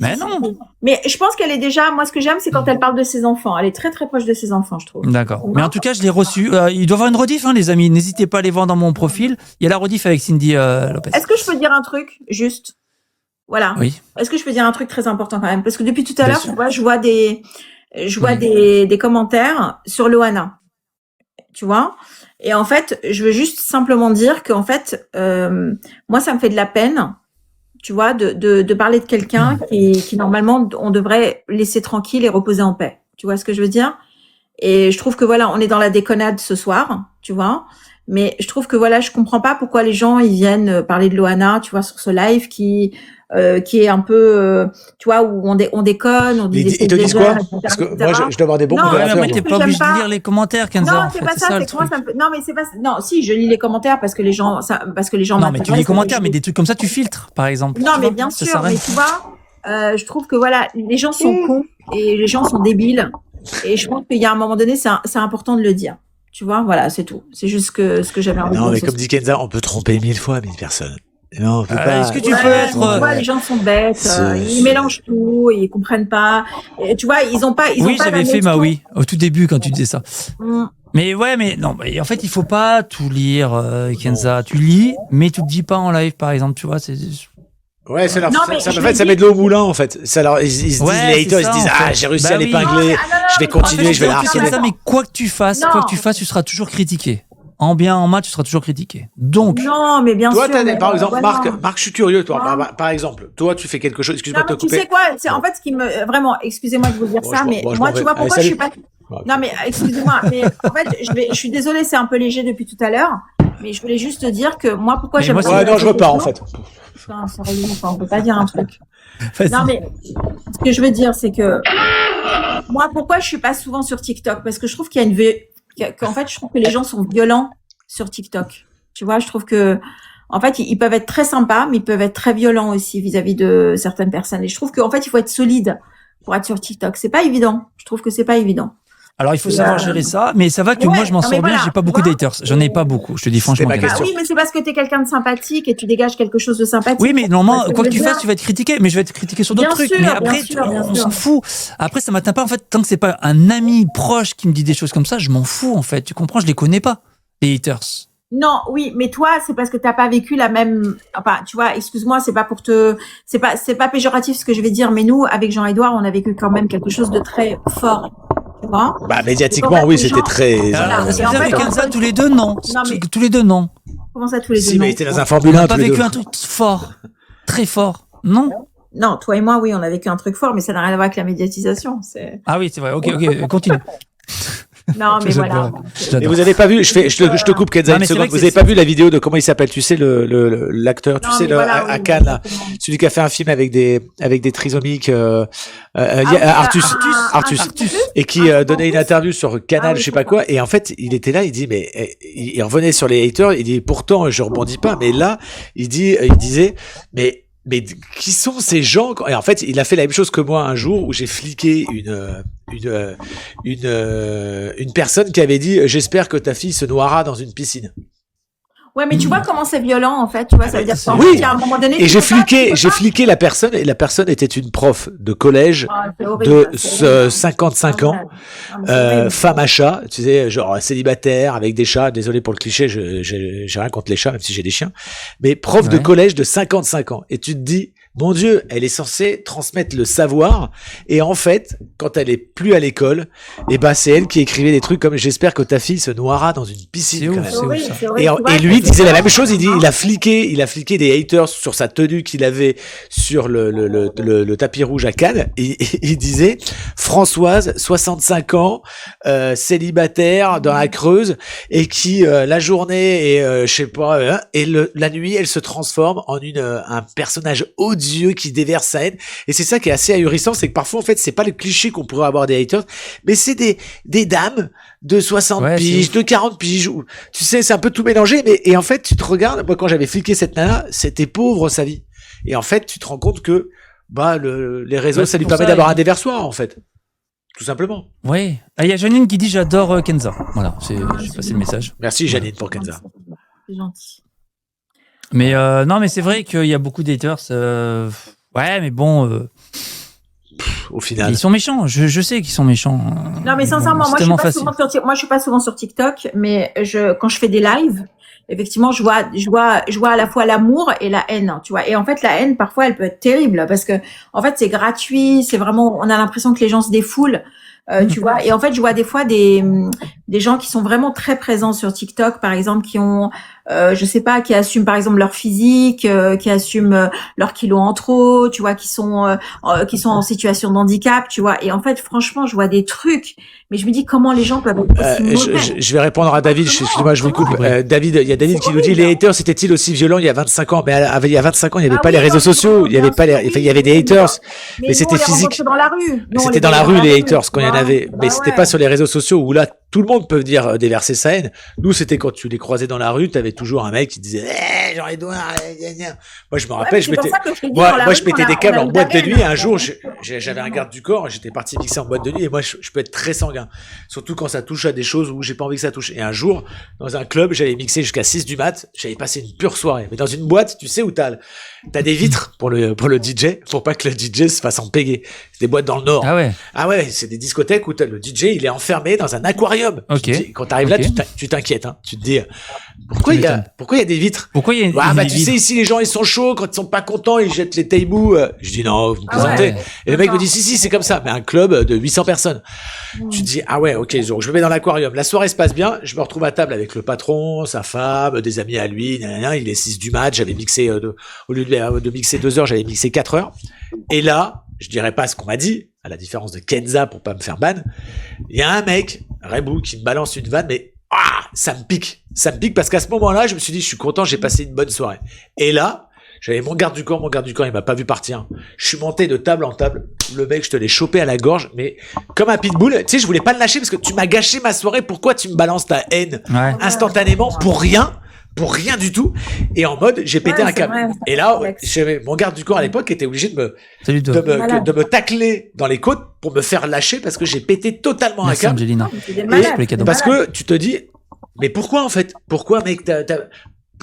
Mais non. Mais je pense qu'elle est déjà, moi, ce que j'aime, c'est quand elle parle de ses enfants. Elle est très, très proche de ses enfants, je trouve. D'accord. Mais en tout cas, je l'ai reçu. Il doit y avoir une rediff, hein, les amis. N'hésitez pas à aller voir dans mon profil. Il y a la rediff avec Cindy Lopez. Est-ce que je peux dire un truc, juste? Voilà. Oui. Est-ce que je peux dire un truc très important quand même? Parce que depuis tout à Bien l'heure, sûr. tu vois, je vois Oui. des commentaires sur Loana. Tu vois? Et en fait, je veux juste simplement dire qu'en fait, moi, ça me fait de la peine, tu vois, de parler de quelqu'un qui normalement, on devrait laisser tranquille et reposer en paix. Tu vois ce que je veux dire? Et je trouve que voilà, on est dans la déconnade ce soir, tu vois. Mais je trouve que voilà, je comprends pas pourquoi les gens ils viennent parler de Loana, tu vois, sur ce live qui est un peu, tu vois, où on déconne, on dit Ils des te disent choses, quoi? etc., Parce que etc. moi, je dois avoir des bons Non, Ouais, mais modérateurs. après, mais t'es ce pas que obligé j'aime de pas- lire les commentaires, Kenza. Non, en c'est fait, pas c'est ça, ça c'est le que moi, truc. ça me fait... Non, mais c'est pas... Non, si, je lis les commentaires parce que les gens Non, mais tu lis les commentaires, mais des trucs comme ça, tu filtres, par exemple. Non, Tu mais vois, bien ça sûr, sert à mais rien. tu vois, je trouve que voilà, les gens sont cons et les gens sont débiles. Et je pense qu'il y a un moment donné, c'est important de le dire. Tu vois, voilà, c'est tout. C'est juste ce que j'avais envie de Non, dire. mais ce comme dit Kenza, on peut tromper 1000 fois 1000 personnes. Non, on peut pas. Est-ce que tu Ouais, peux être. tu vois, les gens sont bêtes, ils mélangent tout, ils comprennent pas. Et tu vois, ils ont pas Oui, la j'avais fait notion. Maui au tout début quand tu disais ça. Mm. Mais ouais, mais non, mais en fait, il faut pas tout lire, Kenza. Tu lis, mais tu te dis pas en live, par exemple, tu vois. C'est. Ouais, ça, leur, Non, mais ça, je en me fait, ça dis- met de l'eau au moulin, en fait. Ça leur, ils se disent, Ouais, les haters, c'est ils se ça, disent, en ah, fait. j'ai réussi Bah à oui. l'épingler, Non, je vais mais- continuer, je vais la En fait, harceler. Kenza, mais quoi que tu fasses, Non. quoi que tu fasses, tu seras toujours critiqué. En bien, en mal, tu seras toujours critiqué. Donc. Non, mais bien toi, sûr. Mais par exemple, ouais, Marc, je suis curieux, toi. Par exemple, toi, tu fais quelque chose. Excuse-moi de te couper. Tu sais quoi, c'est en fait ce qui me vraiment, excusez-moi de vous dire ça, mais moi, tu vois pourquoi je suis pas. Non, mais excusez-moi, mais en fait, je suis désolée, c'est un peu léger depuis tout à l'heure, mais je voulais juste te dire que moi, pourquoi j'aime. Ouais, non, je repars en fait. Putain, sérieusement, on peut pas dire un truc. Non, mais ce que je veux dire, c'est que moi, pourquoi je suis pas souvent sur TikTok? Parce que je trouve qu'il y a qu'en fait, je trouve que les gens sont violents sur TikTok. Tu vois, je trouve que, en fait, ils peuvent être très sympas, mais ils peuvent être très violents aussi vis-à-vis de certaines personnes. Et je trouve qu'en fait, il faut être solide pour être sur TikTok. C'est pas évident. Je trouve que c'est pas évident. Alors, il faut savoir gérer ça, mais ça va que moi, je m'en sors bien, j'ai pas beaucoup d'haters. J'en ai pas beaucoup, je te dis franchement. Oui, mais c'est parce que t'es quelqu'un de sympathique et tu dégages quelque chose de sympathique. Oui, mais normalement, quoi que tu fasses, tu vas être critiqué, mais je vais être critiqué sur d'autres trucs. Mais après, on s'en fout. Après, ça m'atteint pas, en fait, tant que c'est pas un ami proche qui me dit des choses comme ça, je m'en fous, en fait. Tu comprends, je les connais pas, les haters. Non, oui, mais toi, c'est parce que t'as pas vécu la même, enfin, tu vois, excuse-moi, c'est pas c'est pas péjoratif ce que je vais dire, mais nous, avec Jean-Édouard, on a vécu quand même quelque chose de très fort. Bah, médiatiquement, oui, c'était très. Vous avez Kenza tous les deux, non. Tous les deux, non. Comment ça, tous les deux? Si, mais il était dans un Formule 1. On n'a pas vécu un truc fort. Très fort. Non? Non, toi et moi, oui, on a vécu un truc fort, mais ça n'a rien à voir avec la médiatisation. Ah oui, c'est vrai. Ok, continue. Non, mais voilà. Et vous avez pas vu, je te coupe Kenza une seconde, vous avez pas vu la vidéo de comment il s'appelle, tu sais, l'acteur, tu sais, à Cannes, là, celui qui a fait un film avec des trisomiques, Artus, et qui donnait une interview sur Canal, je sais pas quoi, et en fait, il était là, il dit, mais, il revenait sur les haters, il dit, pourtant, je rebondis pas, mais là, il disait, mais qui sont ces gens? Et en fait, il a fait la même chose que moi un jour où j'ai fliqué une personne qui avait dit j'espère que ta fille se noiera dans une piscine. Ouais, mais tu vois comment c'est violent, en fait. Tu vois, ça veut dire qu'à un moment donné. Et j'ai fliqué la personne, et la personne était une prof de collège de 55 ans, femme à chat, tu sais, genre célibataire, avec des chats. Désolé pour le cliché, j'ai rien contre les chats, même si j'ai des chiens. Mais prof de collège de 55 ans. Et tu te dis, mon Dieu, elle est censée transmettre le savoir. Et en fait, quand elle est plus à l'école, et ben, c'est elle qui écrivait des trucs comme j'espère que ta fille se noiera dans une piscine. Et lui disait la même chose. Il dit, il a fliqué des haters sur sa tenue qu'il avait sur le tapis rouge à Cannes. Et il disait, Françoise, 65 ans, célibataire dans la Creuse, et qui, la journée et, je sais pas, et la nuit, elle se transforme en un personnage odieux qui déverse sa haine. Et c'est ça qui est assez ahurissant, c'est que parfois, en fait, c'est pas le cliché qu'on pourrait avoir des haters, mais c'est des dames de 60 piges, de 40 piges, où, tu sais, c'est un peu tout mélangé, et en fait, tu te regardes, moi, quand j'avais fliqué cette nana, c'était pauvre, sa vie. Et en fait, tu te rends compte que, les réseaux, ça lui permet d'avoir un déversoir, en fait. Tout simplement. Oui. Il y a Janine qui dit j'adore Kenza. Voilà, j'ai passé le message. Merci Janine pour Kenza. C'est gentil. Mais non, mais c'est vrai qu'il y a beaucoup d'haters. Ouais, mais bon. Au final. Ils sont méchants. Je sais qu'ils sont méchants. Non, mais sincèrement, moi, je suis pas souvent sur TikTok, mais quand je fais des lives, effectivement, je vois à la fois l'amour et la haine, tu vois. Et en fait, la haine, parfois, elle peut être terrible parce que, en fait, c'est gratuit, c'est vraiment, on a l'impression que les gens se défoulent. Tu vois, et en fait, je vois des fois des gens qui sont vraiment très présents sur TikTok, par exemple, qui ont, je sais pas, qui assument par exemple leur physique, qui assument leurs kilos en trop, tu vois, qui sont en situation de handicap, tu vois. Et en fait, franchement, je vois des trucs, mais je me dis comment les gens peuvent être aussi mauvais. Je vais répondre à David. Excuse-moi, je vous coupe. David, il y a David qui nous dit les haters étaient-ils aussi violents il y a 25 ans? Mais il y a 25 ans, il n'y avait pas les réseaux sociaux, il y avait pas il y avait des haters, mais c'était physique. Dans la rue. C'était dans la rue les haters quand il y en avait, mais c'était pas sur les réseaux sociaux où là tout le monde peut dire déverser sa haine. Nous, c'était quand tu les croisais dans la rue, t'avais toujours un mec qui disait Jean-Édouard, moi je me rappelle, je mettais des câbles en boîte de nuit. Un jour, j'avais un garde du corps, j'étais parti mixer en boîte de nuit, et moi je peux être très sanguin, surtout quand ça touche à des choses où j'ai pas envie que ça touche. Et un jour, dans un club, j'avais mixé jusqu'à 6 du mat, j'avais passé une pure soirée. Mais dans une boîte, tu sais où t'as des vitres pour le DJ, pour pas que le DJ se fasse empéguer. des boîtes dans le Nord. Ah ouais. Ah ouais, c'est des discothèques où le DJ, il est enfermé dans un aquarium. Ok. Quand t'arrives là, tu t'inquiètes, hein. Tu te dis, pourquoi il y a des vitres? Pourquoi il y a bah, tu sais, ici, les gens, ils sont chauds. Quand ils sont pas contents, ils jettent les taïbous. Je dis, non, vous me plaisantez. ouais. Et le mec me dit, si, c'est comme ça. Mais un club de 800 personnes. Tu te dis, ah ouais, ok, donc je me mets dans l'aquarium. La soirée se passe bien. Je me retrouve à table avec le patron, sa femme, des amis à lui. Il est 6 du match. J'avais mixé, au lieu de mixer 2 heures, j'avais mixé 4 heures. Et là, je dirais pas ce qu'on m'a dit, à la différence de Kenza pour pas me faire ban. Il y a un mec, Rebou, qui me balance une vanne, mais ça me pique. Ça me pique parce qu'à ce moment-là, je me suis dit, je suis content, j'ai passé une bonne soirée. Et là, j'avais mon garde du corps, il m'a pas vu partir. Je suis monté de table en table. Le mec, je te l'ai chopé à la gorge, mais comme un pitbull. Tu sais, je voulais pas le lâcher parce que tu m'as gâché ma soirée. Pourquoi tu me balances ta haine instantanément pour rien? Pour rien du tout, et en mode j'ai pété un câble. Et là, j'avais mon garde du corps à l'époque qui était obligé de me tacler dans les côtes pour me faire lâcher parce que j'ai pété totalement un câble. Angelina. Parce que tu te dis, mais pourquoi en fait? Pourquoi mec,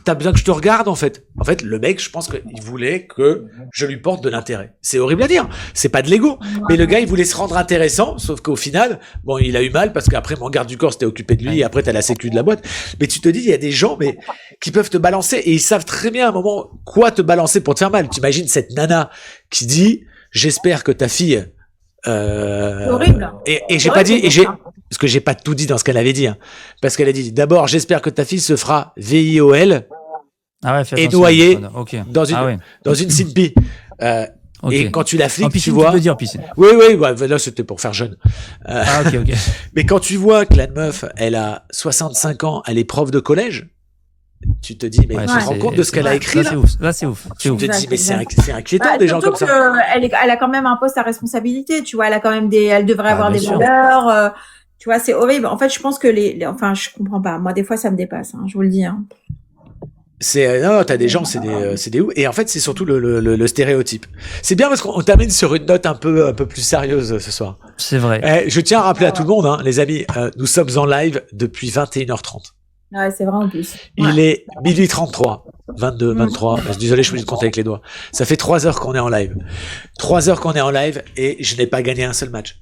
t'as besoin que je te regarde en fait? En fait, le mec, je pense qu'il voulait que je lui porte de l'intérêt. C'est horrible à dire, c'est pas de l'ego, mais le gars, il voulait se rendre intéressant, sauf qu'au final, bon, il a eu mal parce qu'après mon garde du corps s'était occupé de lui, et après t'as la sécu de la boîte. Mais tu te dis, il y a des gens, mais qui peuvent te balancer et ils savent très bien à un moment quoi te balancer pour te faire mal. T'imagines cette nana qui dit, j'espère que ta fille. C'est horrible. Et j'ai pas dit, parce que j'ai pas tout dit dans ce qu'elle avait dit, hein. Parce qu'elle a dit, d'abord, j'espère que ta fille se fera VIOL et noyée dans une Simpi. Et quand tu la fliques, tu vois. Tu peux dire piscine. Oui, là, c'était pour faire jeune. Ok. Mais quand tu vois que la meuf, elle a 65 ans, elle est prof de collège, tu te dis, mais tu te rends compte de ce qu'elle a écrit là? Là, c'est ouf. Tu te dis, mais c'est inquiétant, des gens comme ça. Elle a quand même un poste à responsabilité, tu vois, elle a quand même elle devrait avoir des valeurs, tu vois, c'est horrible. En fait, je pense que enfin, je comprends pas. Moi, des fois, ça me dépasse, hein, je vous le dis, hein. Non, t'as des gens, c'est des ouf. Et en fait, c'est surtout le stéréotype. C'est bien parce qu'on termine sur une note un peu plus sérieuse ce soir. C'est vrai. Je tiens à rappeler à tout le monde, hein, les amis, nous sommes en live depuis 21h30. Ouais, c'est vrai en plus. Il est 12h33, 22, 23. Désolé, je suis obligé de compter avec les doigts. Ça fait 3 heures qu'on est en live. 3 heures qu'on est en live et je n'ai pas gagné un seul match.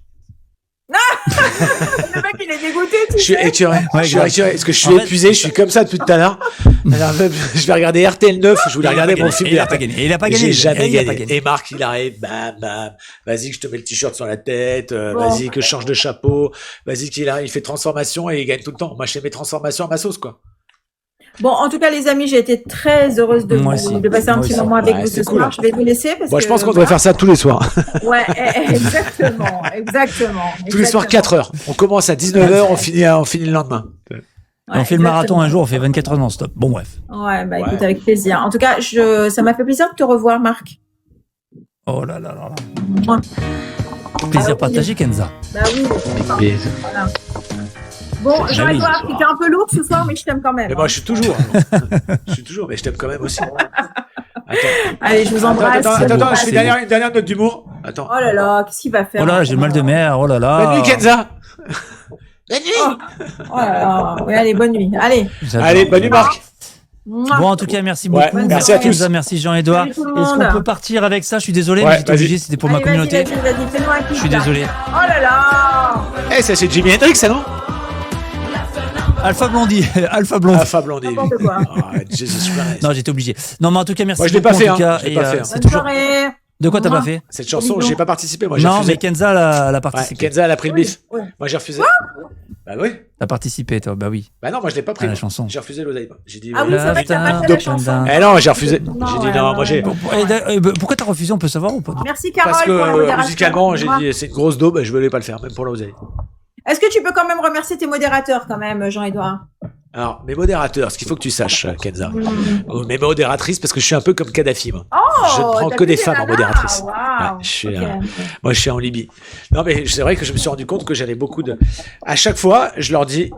Le mec, il est dégoûté, Je suis écœuré. Parce que je suis épuisé, je suis comme ça depuis tout à l'heure. Alors, je vais regarder RTL 9, je voulais regarder mon film. Il a pas gagné. Il a pas gagné. J'ai jamais gagné. Et Marc, il arrive, bam, bam. Vas-y, que je te mets le t-shirt sur la tête. Vas-y, que je change de chapeau. Vas-y, qu'il arrive, il fait transformation et il gagne tout le temps. Moi, je fais mes transformations à ma sauce, quoi. Bon, en tout cas, les amis, j'ai été très heureuse de passer un petit moment avec vous ce soir. Je vais vous laisser parce que. Je pense qu'on devrait faire ça tous les soirs. Ouais, exactement. Tous les soirs, 4 heures. On commence à 19h, on finit le lendemain. On fait le marathon un jour, on fait 24 heures non-stop. Bon, bref. Ouais, écoute, avec plaisir. En tout cas, ça m'a fait plaisir de te revoir, Marc. Oh là là là là. Plaisir partagé, Kenza. Bah oui. Voilà. Bon, Jean-Edouard, tu étais un peu lourd ce soir, mais je t'aime quand même. Mais moi, je suis toujours, mais je t'aime quand même aussi. Attends. Allez, je vous embrasse. Attends, je fais une dernière note d'humour. Attends. Oh là là, qu'est-ce qu'il va faire? Oh là là, j'ai le mal de mer, oh là là. Bonne nuit, Kenza. Bonne nuit. Oh là là. Oui, allez, bonne nuit. Allez, bonne nuit, Marc. Bon, en tout cas, merci beaucoup. Merci à tous. Merci Jean-Edouard. Est-ce qu'on peut partir avec ça? Je suis désolé, mais j'étais obligé, c'était pour ma communauté. Vas-y, je suis désolé. Oh là là. Ça c'est Jimi Hendrix, ça, non? Alpha Blondie. Non, j'étais obligé. Non, mais en tout cas, merci. Moi, je l'ai pas fait. C'est toujours. De quoi t'as pas fait? Cette chanson, j'ai pas participé. Moi, non, mais Kenza l'a participé. Kenza, elle a pris le bif. Moi, j'ai refusé. Bah oui. T'as participé, toi? Bah oui. Bah non, moi, je l'ai pas pris. La chanson. J'ai refusé l'oseille. J'ai dit. Ah oui, c'est vrai que t'as pas fait la chanson. Eh non, j'ai refusé. J'ai dit non, moi j'ai. Pourquoi t'as refusé? On peut savoir ou pas? Merci, Carole. Parce que musicalement, j'ai dit c'est une grosse daube, je voulais pas le faire, même pour l'oseille. Est-ce que tu peux quand même remercier tes modérateurs, quand même, Jean-Edouard? Alors, mes modérateurs, ce qu'il faut que tu saches, Kenza, mes modératrices, parce que je suis un peu comme Kadhafi, moi. Je ne prends que des femmes en modératrice. Wow. Moi, je suis en Libye. Non, mais c'est vrai que je me suis rendu compte que j'avais beaucoup de... À chaque fois, je leur dis,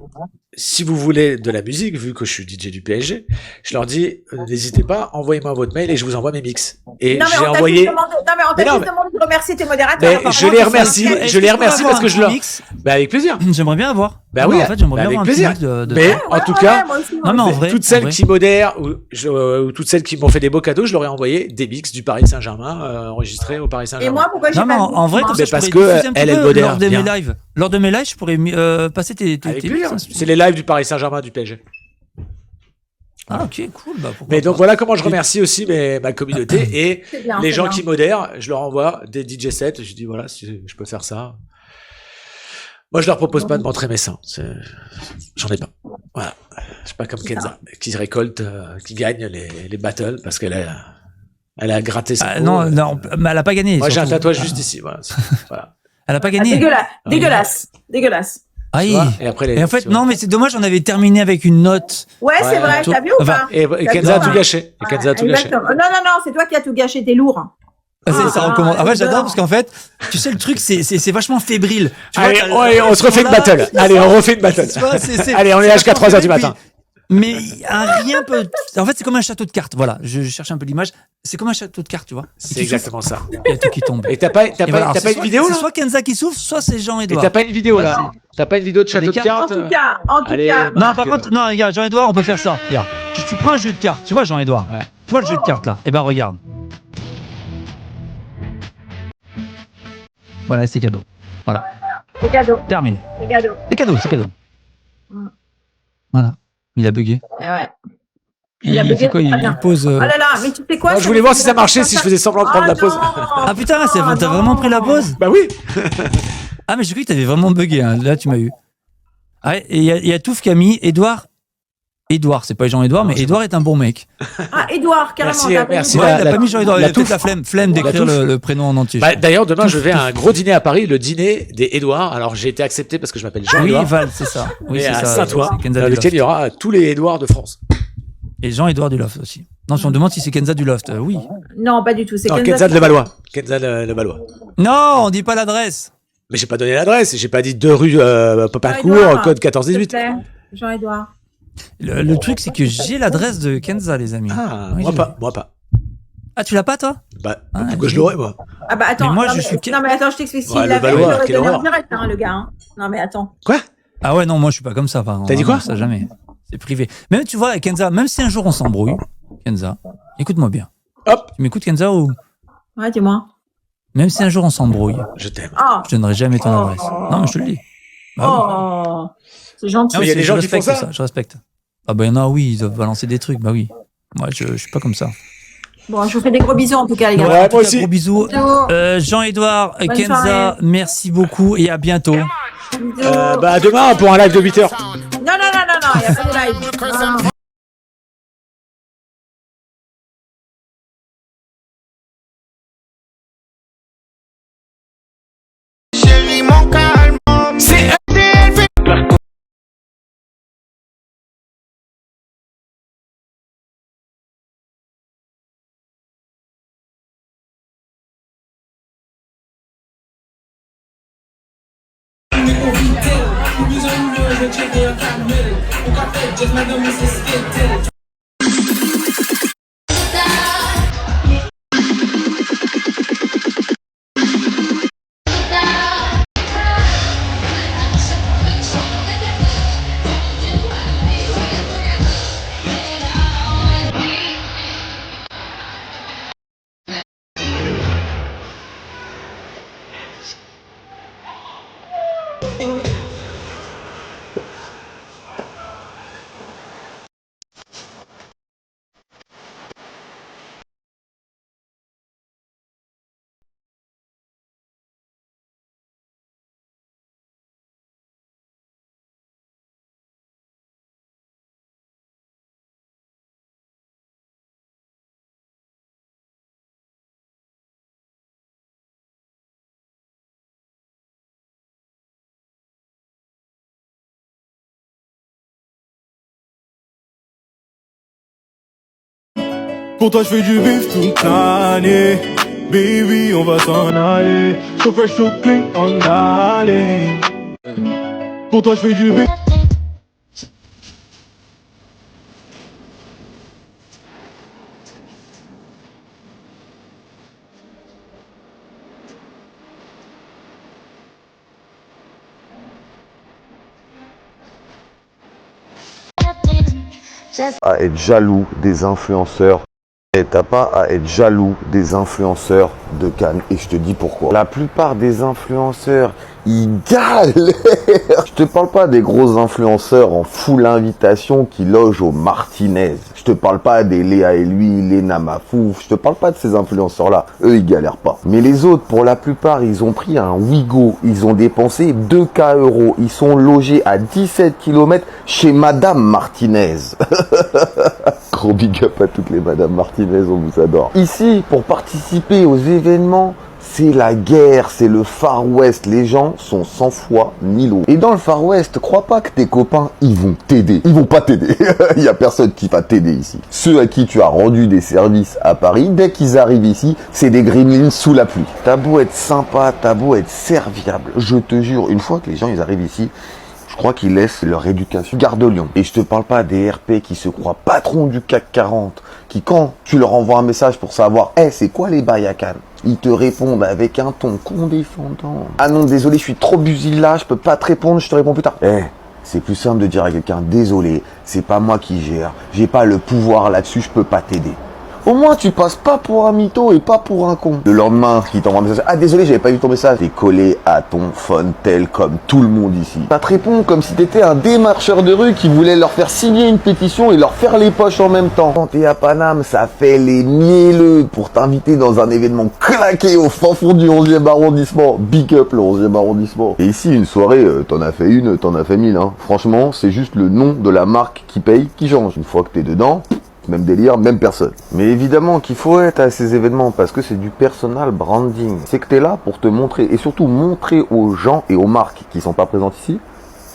si vous voulez de la musique, vu que je suis DJ du PSG, je leur dis, n'hésitez pas, envoyez-moi votre mail et je vous envoie mes mix. Et Non, mais j'ai on t'a envoyé. juste demandé, de remercier tes modérateurs. Mais apparemment, je les c'est remercie, ça. je les remercie parce que je leur. Mix. Bah, avec plaisir. J'aimerais bien avoir. Bah Non, oui, en fait, j'aimerais bah, bien avec avoir un plaisir. petit mix de... Mais en tout cas, moi aussi, Non, mais en vrai, toutes en celles vrai. qui modèrent ou toutes celles qui m'ont fait des beaux cadeaux, je leur ai envoyé des mix du Paris Saint-Germain enregistrés au Paris Et Saint-Germain. moi, pourquoi j'ai Non, mais pas en vrai, comme ça, Mais je parce pourrais que diffuser un petit elle peu modère lors de mes bien. lives. Lors de mes lives, je pourrais passer tes Avec tes plaisir. mix, hein. C'est les lives du Paris Saint-Germain du PSG. Ah, ok, cool. Bah, pourquoi Mais donc pas. voilà comment je remercie aussi ma communauté et C'est bien, les c'est gens bien. qui modèrent, je leur envoie des DJ sets. Je dis voilà, si je peux faire ça. Moi, je leur propose pas de montrer mes seins. J'en ai pas. Voilà. Je suis pas comme Kenza qui récolte, qui gagne les battles parce elle a gratté son. Non, non, mais elle a pas gagné. Moi, j'ai un surtout. tatouage juste ici. Voilà. Voilà. Elle a pas gagné. Dégueulasse. Ah, Tu vois, et après, Et en fait, non, mais c'est dommage, on avait terminé avec une note. Ouais, c'est vrai, toi- t'as vu ou enfin, pas Et Kenza a tout gâché. Et Kenza a tout gâché. Exactement. Non, c'est toi qui as tout gâché, t'es lourd. Ça recommence. Ah ouais, j'adore j'adore. parce qu'en fait, tu sais, le truc, c'est vachement fébrile. Tu vois, Allez, t'as- ouais, on se refait une battle. Allez, on refait une battle. Tu vois, Allez, on est là jusqu'à 3h du matin. Mais rien peut. En fait, c'est comme un château de cartes. Voilà, je cherche un peu l'image. C'est comme un château de cartes, tu vois. C'est Tu exactement ça. souffles, il y a tout qui tombe. Et t'as pas Et voilà, alors, une c'est vidéo C'est là? soit Kenza qui souffle, soit c'est Et Jean-Edouard. t'as pas une vidéo là? T'as pas une vidéo de château de cartes cartes? En tout Allez. cas. Non, par contre, non, regarde, Jean-Edouard, on peut faire ça. Regarde, tu prends un jeu de cartes, tu vois, Jean-Edouard. Ouais. Tu vois le jeu de cartes là. Eh ben, regarde. Voilà, c'est cadeau. Voilà, C'est cadeau, terminé. c'est cadeau. C'est cadeau, c'est cadeau. Voilà, il a bugué. Ouais. Il fait quoi? Il pose. Oh là là, mais tu sais quoi? Non, je voulais voir si ça marchait, si je faisais semblant de prendre la pause. Ah putain, t'as vraiment pris la pause? Bah oui. Ah, mais j'ai cru que t'avais vraiment bugué, hein. Là, tu m'as eu. Ah, et il y a Touf qui a mis Edouard. Edouard, c'est pas Jean-Edouard, mais Edouard est un bon mec. Ah, Édouard, carrément. Merci, t'as merci. Ouais, il a la- pas mis Jean-Edouard, il la a peut-être Touffe. la flemme d'écrire Touffe. le prénom en entier. Bah, d'ailleurs, demain, je vais à un gros dîner à Paris, le dîner des Édouards. Alors, j'ai été accepté parce que je m'appelle Oui, Jean-Édouard. Val, c'est ça. Oui, Et c'est à ça. Saint-Ouen, c'est Kenza dans du lequel il y Loft. aura tous les Édouards de France. Et Jean-Edouard du Loft aussi. Non, si on demande si c'est Kenza du Loft, oui. Non, pas du tout. C'est Non, Kenza Kenza de Levallois. Kenza de Levallois. Non, on dit pas l'adresse. Mais j'ai pas donné l'adresse, j'ai pas dit 2 rue Popincourt, Jean-Édouard. code S'il te 14-18. plaît, Jean-Édouard. Le truc, c'est que j'ai l'adresse de Kenza, les amis. Ah, Oui, moi je- pas, moi pas. Ah, tu l'as pas, toi? Bah, Ah, pourquoi je dis- l'aurais, moi? Ah bah attends, Mais moi, non, je mais, suis- non mais attends, je t'explique. S'il Ouais, le l'avait, Valois, il aurait quelle donné en horreur. direct, hein, le gars. Hein. Non mais attends. Quoi? Ah ouais, non, moi, je suis pas comme ça. T'as dit quoi? Ça, jamais. C'est privé. Même, tu vois, Kenza, même si un jour on s'embrouille, Kenza, écoute-moi bien. Hop, Tu m'écoutes, Kenza, ou Ouais, dis-moi. même si un jour on s'embrouille, je t'aime. Oh, je donnerai jamais ton adresse. Non, mais je te le dis. Bah oui. oh, c'est gentil. Non, il y a des je gens qui font respecte ça. Je respecte. Ah bah il y en a, oui, ils doivent balancer des trucs, bah oui. Moi, je suis pas comme ça. Bon, je vous fais des gros bisous en tout cas, les gars. Ouais, En tout moi cas, aussi. Gros bisous. Bisous. Jean-Edouard, Bonne Kenza, soirée. merci beaucoup et à bientôt. Bisous. Bah, demain, pour un live de 8h. Non, il n'y a pas de live. Non. Pour toi je fais du bif toute l'année. Baby on va s'en aller. So fresh so clean on alley. Pour toi je fais du bif. grossesse. À être jaloux des influenceurs. Et t'as pas à être jaloux des influenceurs de Cannes. Et je te dis pourquoi. La plupart des influenceurs, ils galèrent. Je te parle pas des gros influenceurs en full invitation qui logent au Martinez. Je te parle pas des Léa et lui, Léna Mafouf. Je te parle pas de ces influenceurs-là. Eux, ils galèrent pas. Mais les autres, pour la plupart, ils ont pris un Wigo. Ils ont dépensé 2K €. Ils sont logés à 17 km chez Madame Martinez. Gros big up à toutes les Madame Martinez, on vous adore. Ici, pour participer aux événements, c'est la guerre, c'est le Far West. Les gens sont sans foi ni loi. Et dans le Far West, crois pas que tes copains, ils vont t'aider. Ils vont pas t'aider. Il y a personne qui va t'aider ici. Ceux à qui tu as rendu des services à Paris, dès qu'ils arrivent ici, c'est des gremlins sous la pluie. T'as beau être sympa, t'as beau être serviable. Je te jure, une fois que les gens, ils arrivent ici, je crois qu'ils laissent leur éducation garde Lyon. Et je te parle pas des RP qui se croient patrons du CAC 40, qui quand tu leur envoies un message pour savoir, c'est quoi les bails à Cannes, ils te répondent avec un ton condescendant. Ah non, désolé, je suis trop busy là, je peux pas te répondre, je te réponds plus tard. C'est plus simple de dire à quelqu'un, désolé, c'est pas moi qui gère, j'ai pas le pouvoir là-dessus, je peux pas t'aider. Au moins, tu passes pas pour un mytho et pas pour un con. Le lendemain, qui t'envoie un message. Ah, désolé, j'avais pas vu ton message. T'es collé à ton phone tel comme tout le monde ici. Ça te répond comme si t'étais un démarcheur de rue qui voulait leur faire signer une pétition et leur faire les poches en même temps. Quand t'es à Paname, ça fait les mielleux pour t'inviter dans un événement claqué au fin fond du 11e arrondissement. Big up le 11e arrondissement. Et ici, une soirée, t'en as fait une, t'en as fait 1000. Hein. Franchement, c'est juste le nom de la marque qui paye qui change. Une fois que t'es dedans, même délire, même personne. Mais évidemment qu'il faut être à ces événements parce que c'est du personal branding. C'est que t'es là pour te montrer et surtout montrer aux gens et aux marques qui sont pas présentes ici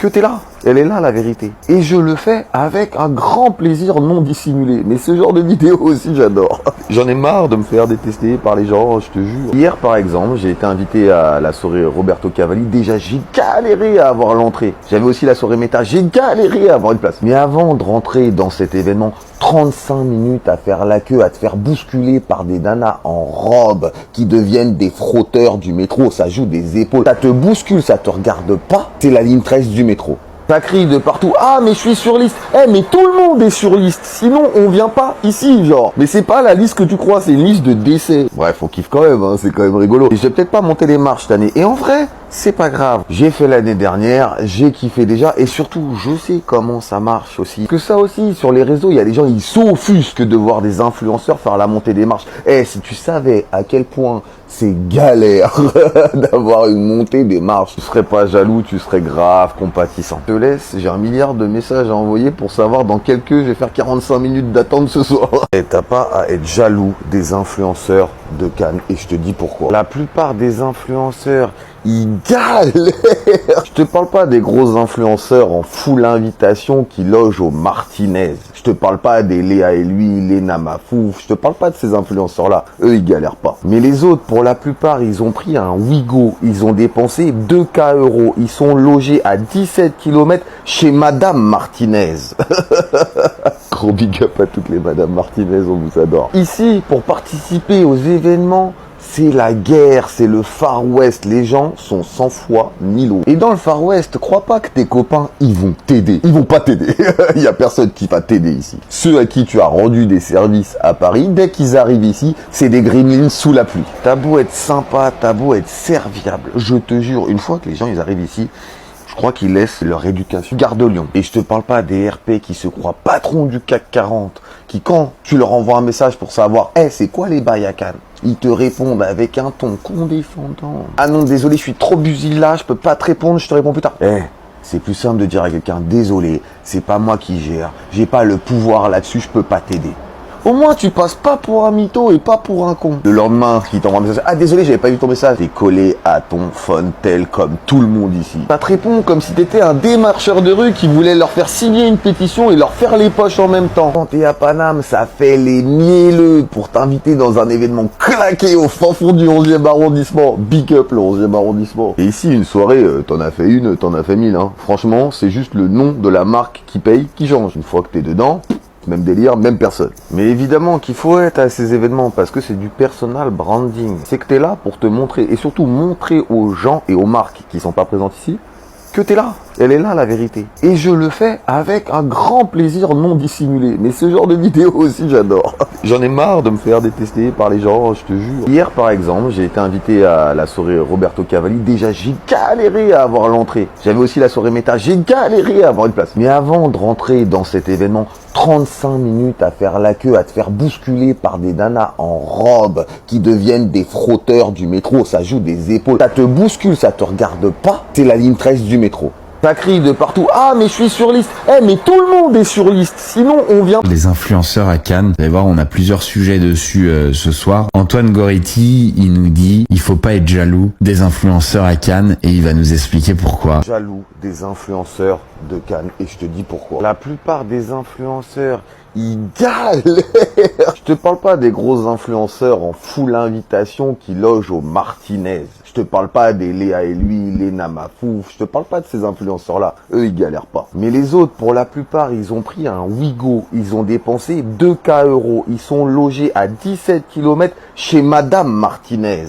que t'es là. Elle est là la vérité. Et je le fais avec un grand plaisir non dissimulé. Mais ce genre de vidéo aussi j'adore. J'en ai marre de me faire détester par les gens, je te jure. Hier par exemple, j'ai été invité à la soirée Roberto Cavalli. Déjà j'ai galéré à avoir l'entrée. J'avais aussi la soirée méta, j'ai galéré à avoir une place. Mais avant de rentrer dans cet événement, 35 minutes à faire la queue, à te faire bousculer par des nanas en robe qui deviennent des frotteurs du métro, ça joue des épaules. Ça te bouscule, ça te regarde pas, c'est la ligne 13 du métro. Ça crie de partout, ah mais je suis sur liste. Mais tout le monde est sur liste, sinon on vient pas ici genre. Mais c'est pas la liste que tu crois, c'est une liste de décès. Bref, on kiffe quand même, hein, c'est quand même rigolo. Et je vais peut-être pas monter les marches cette année. Et en vrai, c'est pas grave. J'ai fait l'année dernière, j'ai kiffé déjà. Et surtout, je sais comment ça marche aussi. Que ça aussi, sur les réseaux, il y a des gens, ils s'offusquent de voir des influenceurs faire la montée des marches. Si tu savais à quel point c'est galère d'avoir une montée des marches, tu serais pas jaloux, tu serais grave compatissant. Je te laisse, j'ai 1 milliard de messages à envoyer pour savoir dans quelle queue je vais faire 45 minutes d'attente ce soir. Et t'as pas à être jaloux des influenceurs de Cannes. Et je te dis pourquoi. La plupart des influenceurs, ils galèrent. Je te parle pas des gros influenceurs en full invitation qui logent au Martinez. Je te parle pas des Léa et lui, Léna Mafouf. Je te parle pas de ces influenceurs-là. Eux, ils galèrent pas. Mais les autres, pour la plupart, ils ont pris un Wigo. Ils ont dépensé 2K €. Ils sont logés à 17 km chez Madame Martinez. Gros big up à toutes les Madame Martinez, on vous adore. Ici, pour participer aux événements, c'est la guerre, c'est le Far West. Les gens sont sans foi ni loi. Et dans le Far West, crois pas que tes copains, ils vont t'aider. Ils vont pas t'aider. Il y a personne qui va t'aider ici. Ceux à qui tu as rendu des services à Paris, dès qu'ils arrivent ici, c'est des gremlins sous la pluie. T'as beau être sympa, t'as beau être serviable. Je te jure, une fois que les gens, ils arrivent ici, je crois qu'ils laissent leur éducation garde Lyon. Et je te parle pas des RP qui se croient patrons du CAC 40, qui quand tu leur envoies un message pour savoir, c'est quoi les bails à Cannes, ils te répondent avec un ton condescendant. Ah non, désolé, je suis trop busy là, je peux pas te répondre, je te réponds plus tard. C'est plus simple de dire à quelqu'un, désolé, c'est pas moi qui gère, j'ai pas le pouvoir là-dessus, je peux pas t'aider. Au moins, tu passes pas pour un mytho et pas pour un con. Le lendemain, qui t'envoie un message. Ah, désolé, j'avais pas vu ton message. T'es collé à ton phone tel comme tout le monde ici. Ça te répond comme si t'étais un démarcheur de rue qui voulait leur faire signer une pétition et leur faire les poches en même temps. Quand t'es à Paname, ça fait les mielleux pour t'inviter dans un événement claqué au fin fond du 11e arrondissement. Big up le 11e arrondissement. Et ici, une soirée, t'en as fait une, t'en as fait 1000. Hein. Franchement, c'est juste le nom de la marque qui paye qui change. Une fois que t'es dedans, même délire, même personne. Mais évidemment qu'il faut être à ces événements parce que c'est du personal branding. C'est que t'es là pour te montrer et surtout montrer aux gens et aux marques qui sont pas présentes ici que t'es là. Elle est là, la vérité. Et je le fais avec un grand plaisir non dissimulé. Mais ce genre de vidéo aussi, j'adore. J'en ai marre de me faire détester par les gens, je te jure. Hier, par exemple, j'ai été invité à la soirée Roberto Cavalli. Déjà, j'ai galéré à avoir l'entrée. J'avais aussi la soirée Meta. J'ai galéré à avoir une place. Mais avant de rentrer dans cet événement, 35 minutes à faire la queue, à te faire bousculer par des nanas en robe qui deviennent des frotteurs du métro. Ça joue des épaules. Ça te bouscule, ça te regarde pas. C'est la ligne 13 du métro. Ça crie de partout. Ah, mais je suis sur liste. Eh, mais tout le monde est sur liste. Sinon, on vient. Les influenceurs à Cannes. Vous allez voir, on a plusieurs sujets dessus ce soir. Antoine Goretti, il nous dit, il faut pas être jaloux des influenceurs à Cannes et il va nous expliquer pourquoi. Jaloux des influenceurs de Cannes et je te dis pourquoi. La plupart des influenceurs, ils galèrent. Je te parle pas des gros influenceurs en full invitation qui logent au Martinez. Je te parle pas des Léa et lui, Léna Mafouf. Je te parle pas de ces influenceurs-là. Eux, ils galèrent pas. Mais les autres, pour la plupart, ils ont pris un Wigo. Ils ont dépensé 2K €. Ils sont logés à 17 km chez Madame Martinez.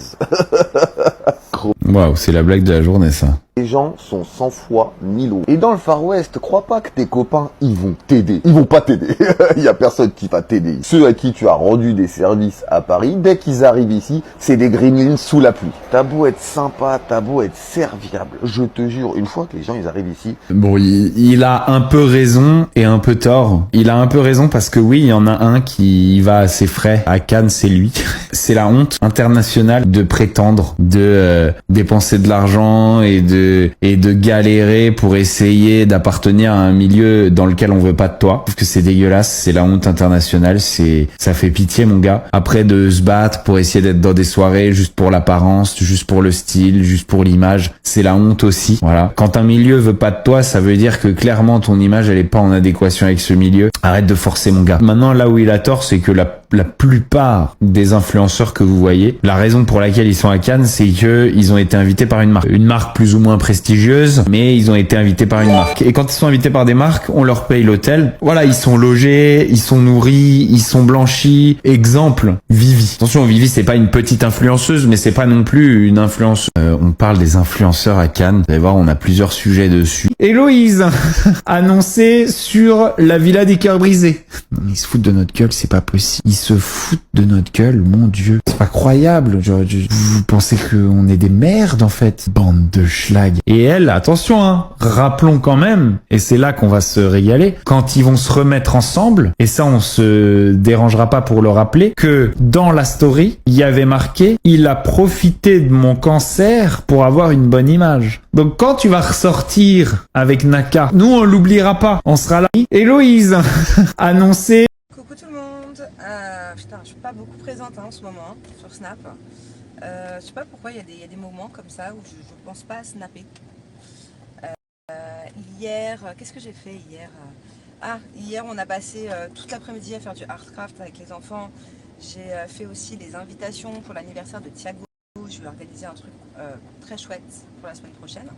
Waouh, c'est la blague de la journée, ça. Les gens sont 100 fois Milo. Et dans le Far West, crois pas que tes copains, ils vont t'aider. Ils vont pas t'aider. Il y a personne qui va t'aider. Ceux à qui tu as rendu des services à Paris, dès qu'ils arrivent ici, c'est des gremlins sous la pluie. T'as beau être sympa, t'as beau être serviable. Je te jure, une fois que les gens, ils arrivent ici. Bon, il a un peu raison et un peu tort. Il a un peu raison parce que oui, il y en a un qui va à ses frais. À Cannes, c'est lui. C'est la honte internationale de prétendre, de dépenser de l'argent et de galérer pour essayer d'appartenir à un milieu dans lequel on veut pas de toi. Je trouve que c'est dégueulasse, c'est la honte internationale, ça fait pitié mon gars. Après de se battre pour essayer d'être dans des soirées juste pour l'apparence, juste pour le style, juste pour l'image, c'est la honte aussi. Voilà. Quand un milieu veut pas de toi, ça veut dire que clairement ton image elle est pas en adéquation avec ce milieu. Arrête de forcer mon gars. Maintenant là où il a tort, c'est que la plupart des influenceurs que vous voyez, la raison pour laquelle ils sont à Cannes, c'est que ils ont été invités par une marque plus ou moins prestigieuse, mais ils ont été invités par une marque. Et quand ils sont invités par des marques, on leur paye l'hôtel. Voilà, ils sont logés, ils sont nourris, ils sont blanchis. Exemple, Vivi. Attention, Vivi, c'est pas une petite influenceuse, mais c'est pas non plus une influenceuse. On parle des influenceurs à Cannes. Vous allez voir, on a plusieurs sujets dessus. Héloïse, annoncée sur la Villa des Cœurs Brisés. Ils se foutent de notre gueule, c'est pas possible. Ils se foutent de notre gueule, mon Dieu. C'est pas croyable. Vous pensez qu'on est des merdes, en fait. Bande de schlag. Et elle, attention, hein, rappelons quand même, et c'est là qu'on va se régaler, quand ils vont se remettre ensemble, et ça on se dérangera pas pour le rappeler, que dans la story, il y avait marqué « Il a profité de mon cancer pour avoir une bonne image ». Donc quand tu vas ressortir avec Naka, nous on l'oubliera pas, on sera là. Héloïse, annoncée. Coucou tout le monde. Putain, je suis pas beaucoup présente en ce moment sur Snap. Je sais pas pourquoi il y a des moments comme ça où je pense pas à snapper. Hier, qu'est-ce que j'ai fait hier? Hier on a passé toute l'après-midi à faire du artcraft avec les enfants. J'ai fait aussi les invitations pour l'anniversaire de Thiago. Je vais organiser un truc très chouette pour la semaine prochaine.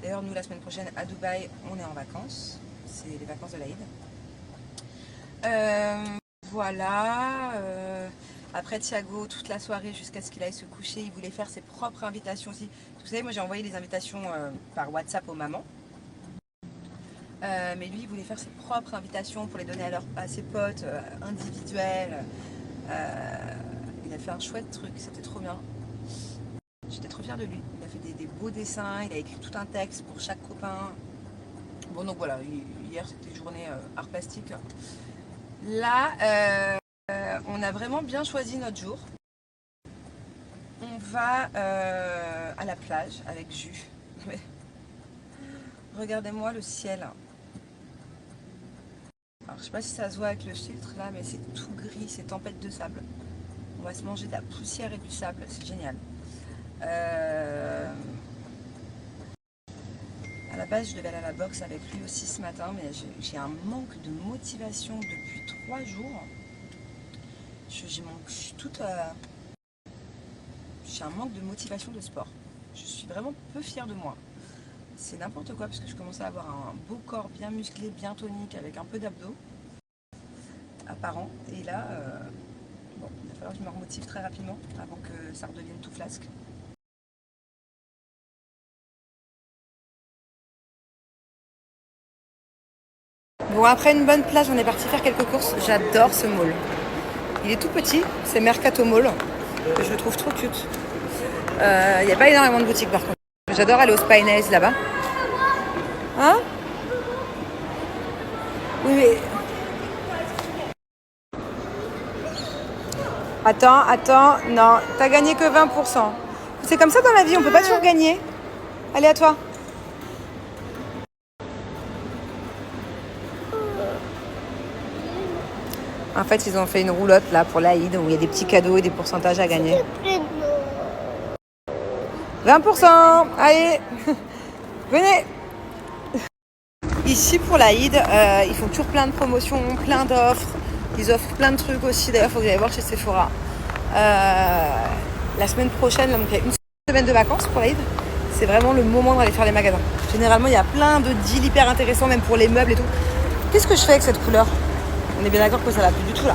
D'ailleurs nous la semaine prochaine à Dubaï on est en vacances. C'est les vacances de l'Aïd. Voilà. Après Thiago, toute la soirée jusqu'à ce qu'il aille se coucher, il voulait faire ses propres invitations aussi. Vous savez, moi j'ai envoyé les invitations par WhatsApp aux mamans. Mais lui, il voulait faire ses propres invitations pour les donner à ses potes individuels. Il a fait un chouette truc, c'était trop bien. J'étais trop fière de lui. Il a fait des beaux dessins, il a écrit tout un texte pour chaque copain. Bon, donc voilà, hier c'était journée art plastique. Là, on a vraiment bien choisi notre jour. On va à la plage avec Jus. Regardez-moi le ciel. Alors, je sais pas si ça se voit avec le filtre là, mais c'est tout gris, c'est tempête de sable. On va se manger de la poussière et du sable, c'est génial. À la base, je devais aller à la boxe avec lui aussi ce matin, mais j'ai un manque de motivation depuis 3 jours. J'ai un manque de motivation de sport. Je suis vraiment peu fière de moi. C'est n'importe quoi parce que je commence à avoir un beau corps bien musclé, bien tonique, avec un peu d'abdos apparent. Et là, bon, il va falloir que je me remotive très rapidement avant que ça redevienne tout flasque. Bon, après une bonne plage, on est parti faire quelques courses. J'adore ce mall. Il est tout petit, c'est Mercato Mall. Je le trouve trop cute. Il n'y a pas énormément de boutiques par contre. J'adore aller au Spinells là-bas. Hein? Oui, mais... Attends, non, t'as gagné que 20%. C'est comme ça dans la vie, on peut pas toujours gagner. Allez, à toi. En fait, ils ont fait une roulotte là pour l'Aïd où il y a des petits cadeaux et des pourcentages à gagner. 20%. Allez, venez. Ici pour l'Aïd, ils font toujours plein de promotions, plein d'offres. Ils offrent plein de trucs aussi. D'ailleurs, il faut que j'aille voir chez Sephora. La semaine prochaine, là, donc il y a une semaine de vacances pour l'Aïd. C'est vraiment le moment d'aller faire les magasins. Généralement, il y a plein de deals hyper intéressants, même pour les meubles et tout. Qu'est-ce que je fais avec cette couleur? On est bien d'accord que ça va plus du tout là.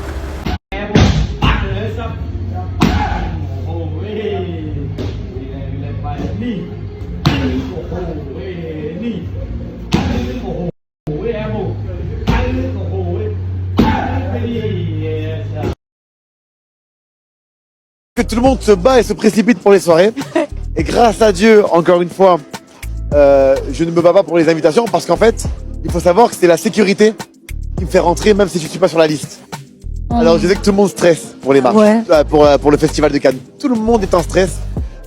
Que tout le monde se bat et se précipite pour les soirées. Et grâce à Dieu, encore une fois, je ne me bats pas pour les invitations parce qu'en fait, il faut savoir que c'est la sécurité qui me fait rentrer même si je suis pas sur la liste. Alors je sais que tout le monde stresse pour les marches, pour le festival de Cannes. Tout le monde est en stress.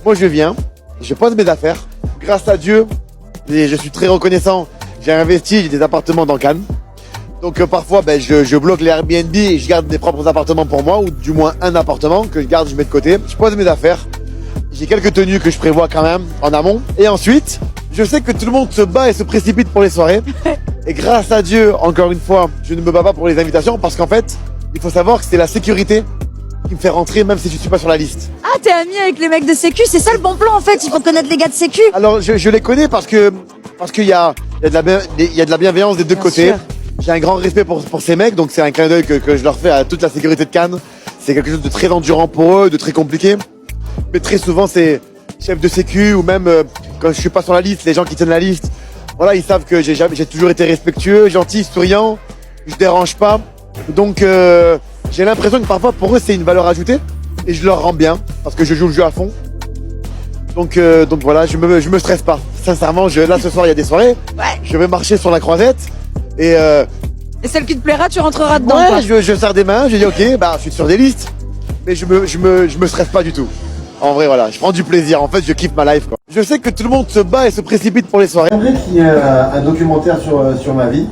Moi je viens, je pose mes affaires. Grâce à Dieu, et je suis très reconnaissant, j'ai investi, j'ai des appartements dans Cannes. Donc parfois je bloque les Airbnb et je garde mes propres appartements pour moi, ou du moins un appartement que je garde, je mets de côté. Je pose mes affaires. J'ai quelques tenues que je prévois quand même en amont. Et ensuite, je sais que tout le monde se bat et se précipite pour les soirées. Et grâce à Dieu, encore une fois, je ne me bats pas pour les invitations parce qu'en fait, il faut savoir que c'est la sécurité qui me fait rentrer même si je suis pas sur la liste. Ah, t'es ami avec les mecs de Sécu, c'est ça le bon plan en fait, il faut connaître les gars de Sécu. Alors je les connais parce qu'il y a de la bienveillance des deux côtés. Sûr. J'ai un grand respect pour ces mecs, donc c'est un clin d'œil que je leur fais à toute la sécurité de Cannes. C'est quelque chose de très endurant pour eux, de très compliqué. Mais très souvent c'est chef de Sécu ou même quand je suis pas sur la liste, les gens qui tiennent la liste, voilà, ils savent que j'ai toujours été respectueux, gentil, souriant, je dérange pas. Donc j'ai l'impression que parfois pour eux c'est une valeur ajoutée et je leur rends bien parce que je joue le jeu à fond. Donc voilà, je me stresse pas. Sincèrement, là ce soir il y a des soirées, je vais marcher sur la croisette et celle qui te plaira, tu rentreras dedans. Ouais, je serre des mains, je dis ok, je suis sur des listes, mais je me stresse pas du tout. En vrai, voilà, je prends du plaisir. En fait, je kiffe ma life, quoi. Je sais que tout le monde se bat et se précipite pour les soirées. J'aimerais qu'il y ait un documentaire sur ma vie.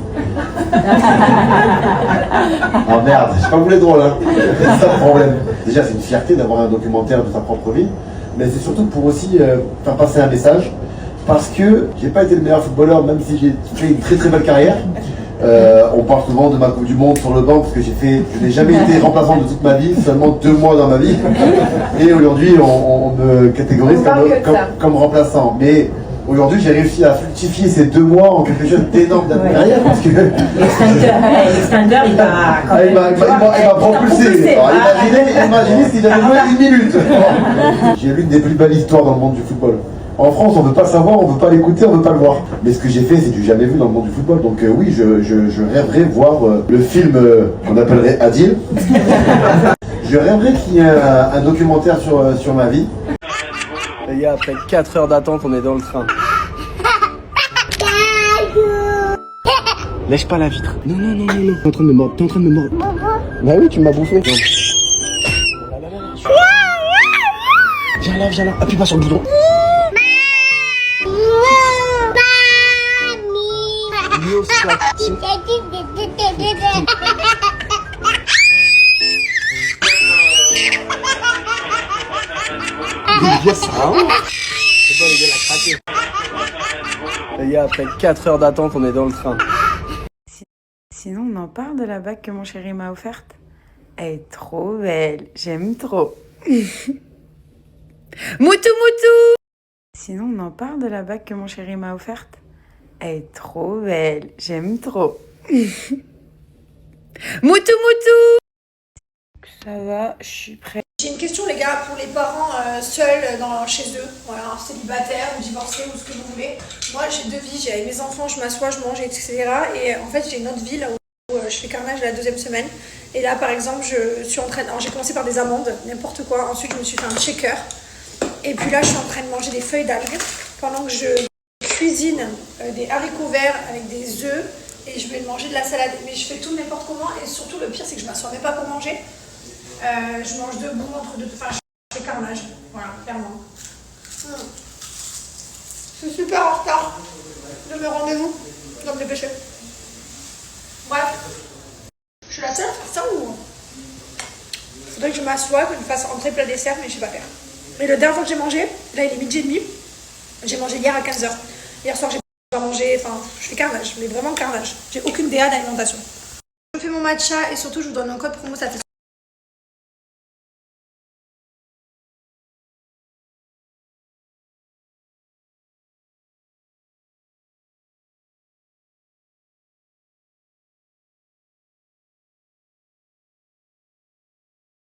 Oh merde, j'ai pas voulu être drôle, hein. C'est ça le problème. Déjà, c'est une fierté d'avoir un documentaire de sa propre vie, mais c'est surtout pour aussi faire passer un message. Parce que j'ai pas été le meilleur footballeur, même si j'ai fait une très très belle carrière. On parle souvent de ma Coupe du Monde sur le banc parce que je n'ai jamais été remplaçant de toute ma vie, seulement 2 mois dans ma vie. Et aujourd'hui, on me catégorise comme remplaçant. Mais aujourd'hui, j'ai réussi à fructifier ces 2 mois en quelque chose d'énorme dans ma carrière. Parce que L'extincteur, il m'a propulsé. Alors, imaginez si j'avais joué 1 minute. J'ai l'une des plus belles histoires dans le monde du football. En France, on ne veut pas le savoir, on ne veut pas l'écouter, on ne veut pas le voir. Mais ce que j'ai fait, c'est du jamais vu dans le monde du football. Donc oui, je rêverais voir le film qu'on appellerait Adil. Je rêverais qu'il y ait un documentaire sur ma vie. Les gars, après 4 heures d'attente, on est dans le train. Lèche pas la vitre. Non. T'es en train de me mordre, Bah oui, tu m'as bouffé. Viens là, appuie pas sur le bouton. Les gars, après 4 heures d'attente, on est dans le train. Sinon, on en parle de la bague que mon chéri m'a offerte. Elle est trop belle, j'aime trop. Moutou. Sinon, on en parle de la bague que mon chéri m'a offerte. Elle est trop belle, j'aime trop. Moutou. Ça va, je suis prête. J'ai une question les gars, pour les parents seuls chez eux, voilà, célibataires ou divorcés ou ce que vous voulez. Moi j'ai 2 vies, j'ai avec mes enfants, je m'assois, je mange, etc. Et en fait j'ai une autre vie là où je fais carnage la 2e semaine. Et là, par exemple, je suis en train... Alors, j'ai commencé par des amandes, n'importe quoi. Ensuite, je me suis fait un shaker. Et puis là, je suis en train de manger des feuilles d'algues pendant que je cuisine des haricots verts avec des œufs. Et je vais manger de la salade. Mais je fais tout n'importe comment. Et surtout, le pire, c'est que je m'assois même pas pour manger. Je mange debout entre deux... Enfin, je fais carnage. Voilà, clairement. Je suis super en retard de mes rendez-vous. Je dois me dépêcher. Bref. Je suis la seule à faire ça ou... Faudrait que je m'assoie, que je fasse entrée plat dessert, mais je sais pas faire. Mais la dernière fois que j'ai mangé, là il est midi et demi, j'ai mangé hier à 15h. Hier soir j'ai pas mangé, enfin je fais carnage, mais vraiment carnage. J'ai aucune DA d'alimentation. Je fais mon matcha et surtout je vous donne un code promo, ça fait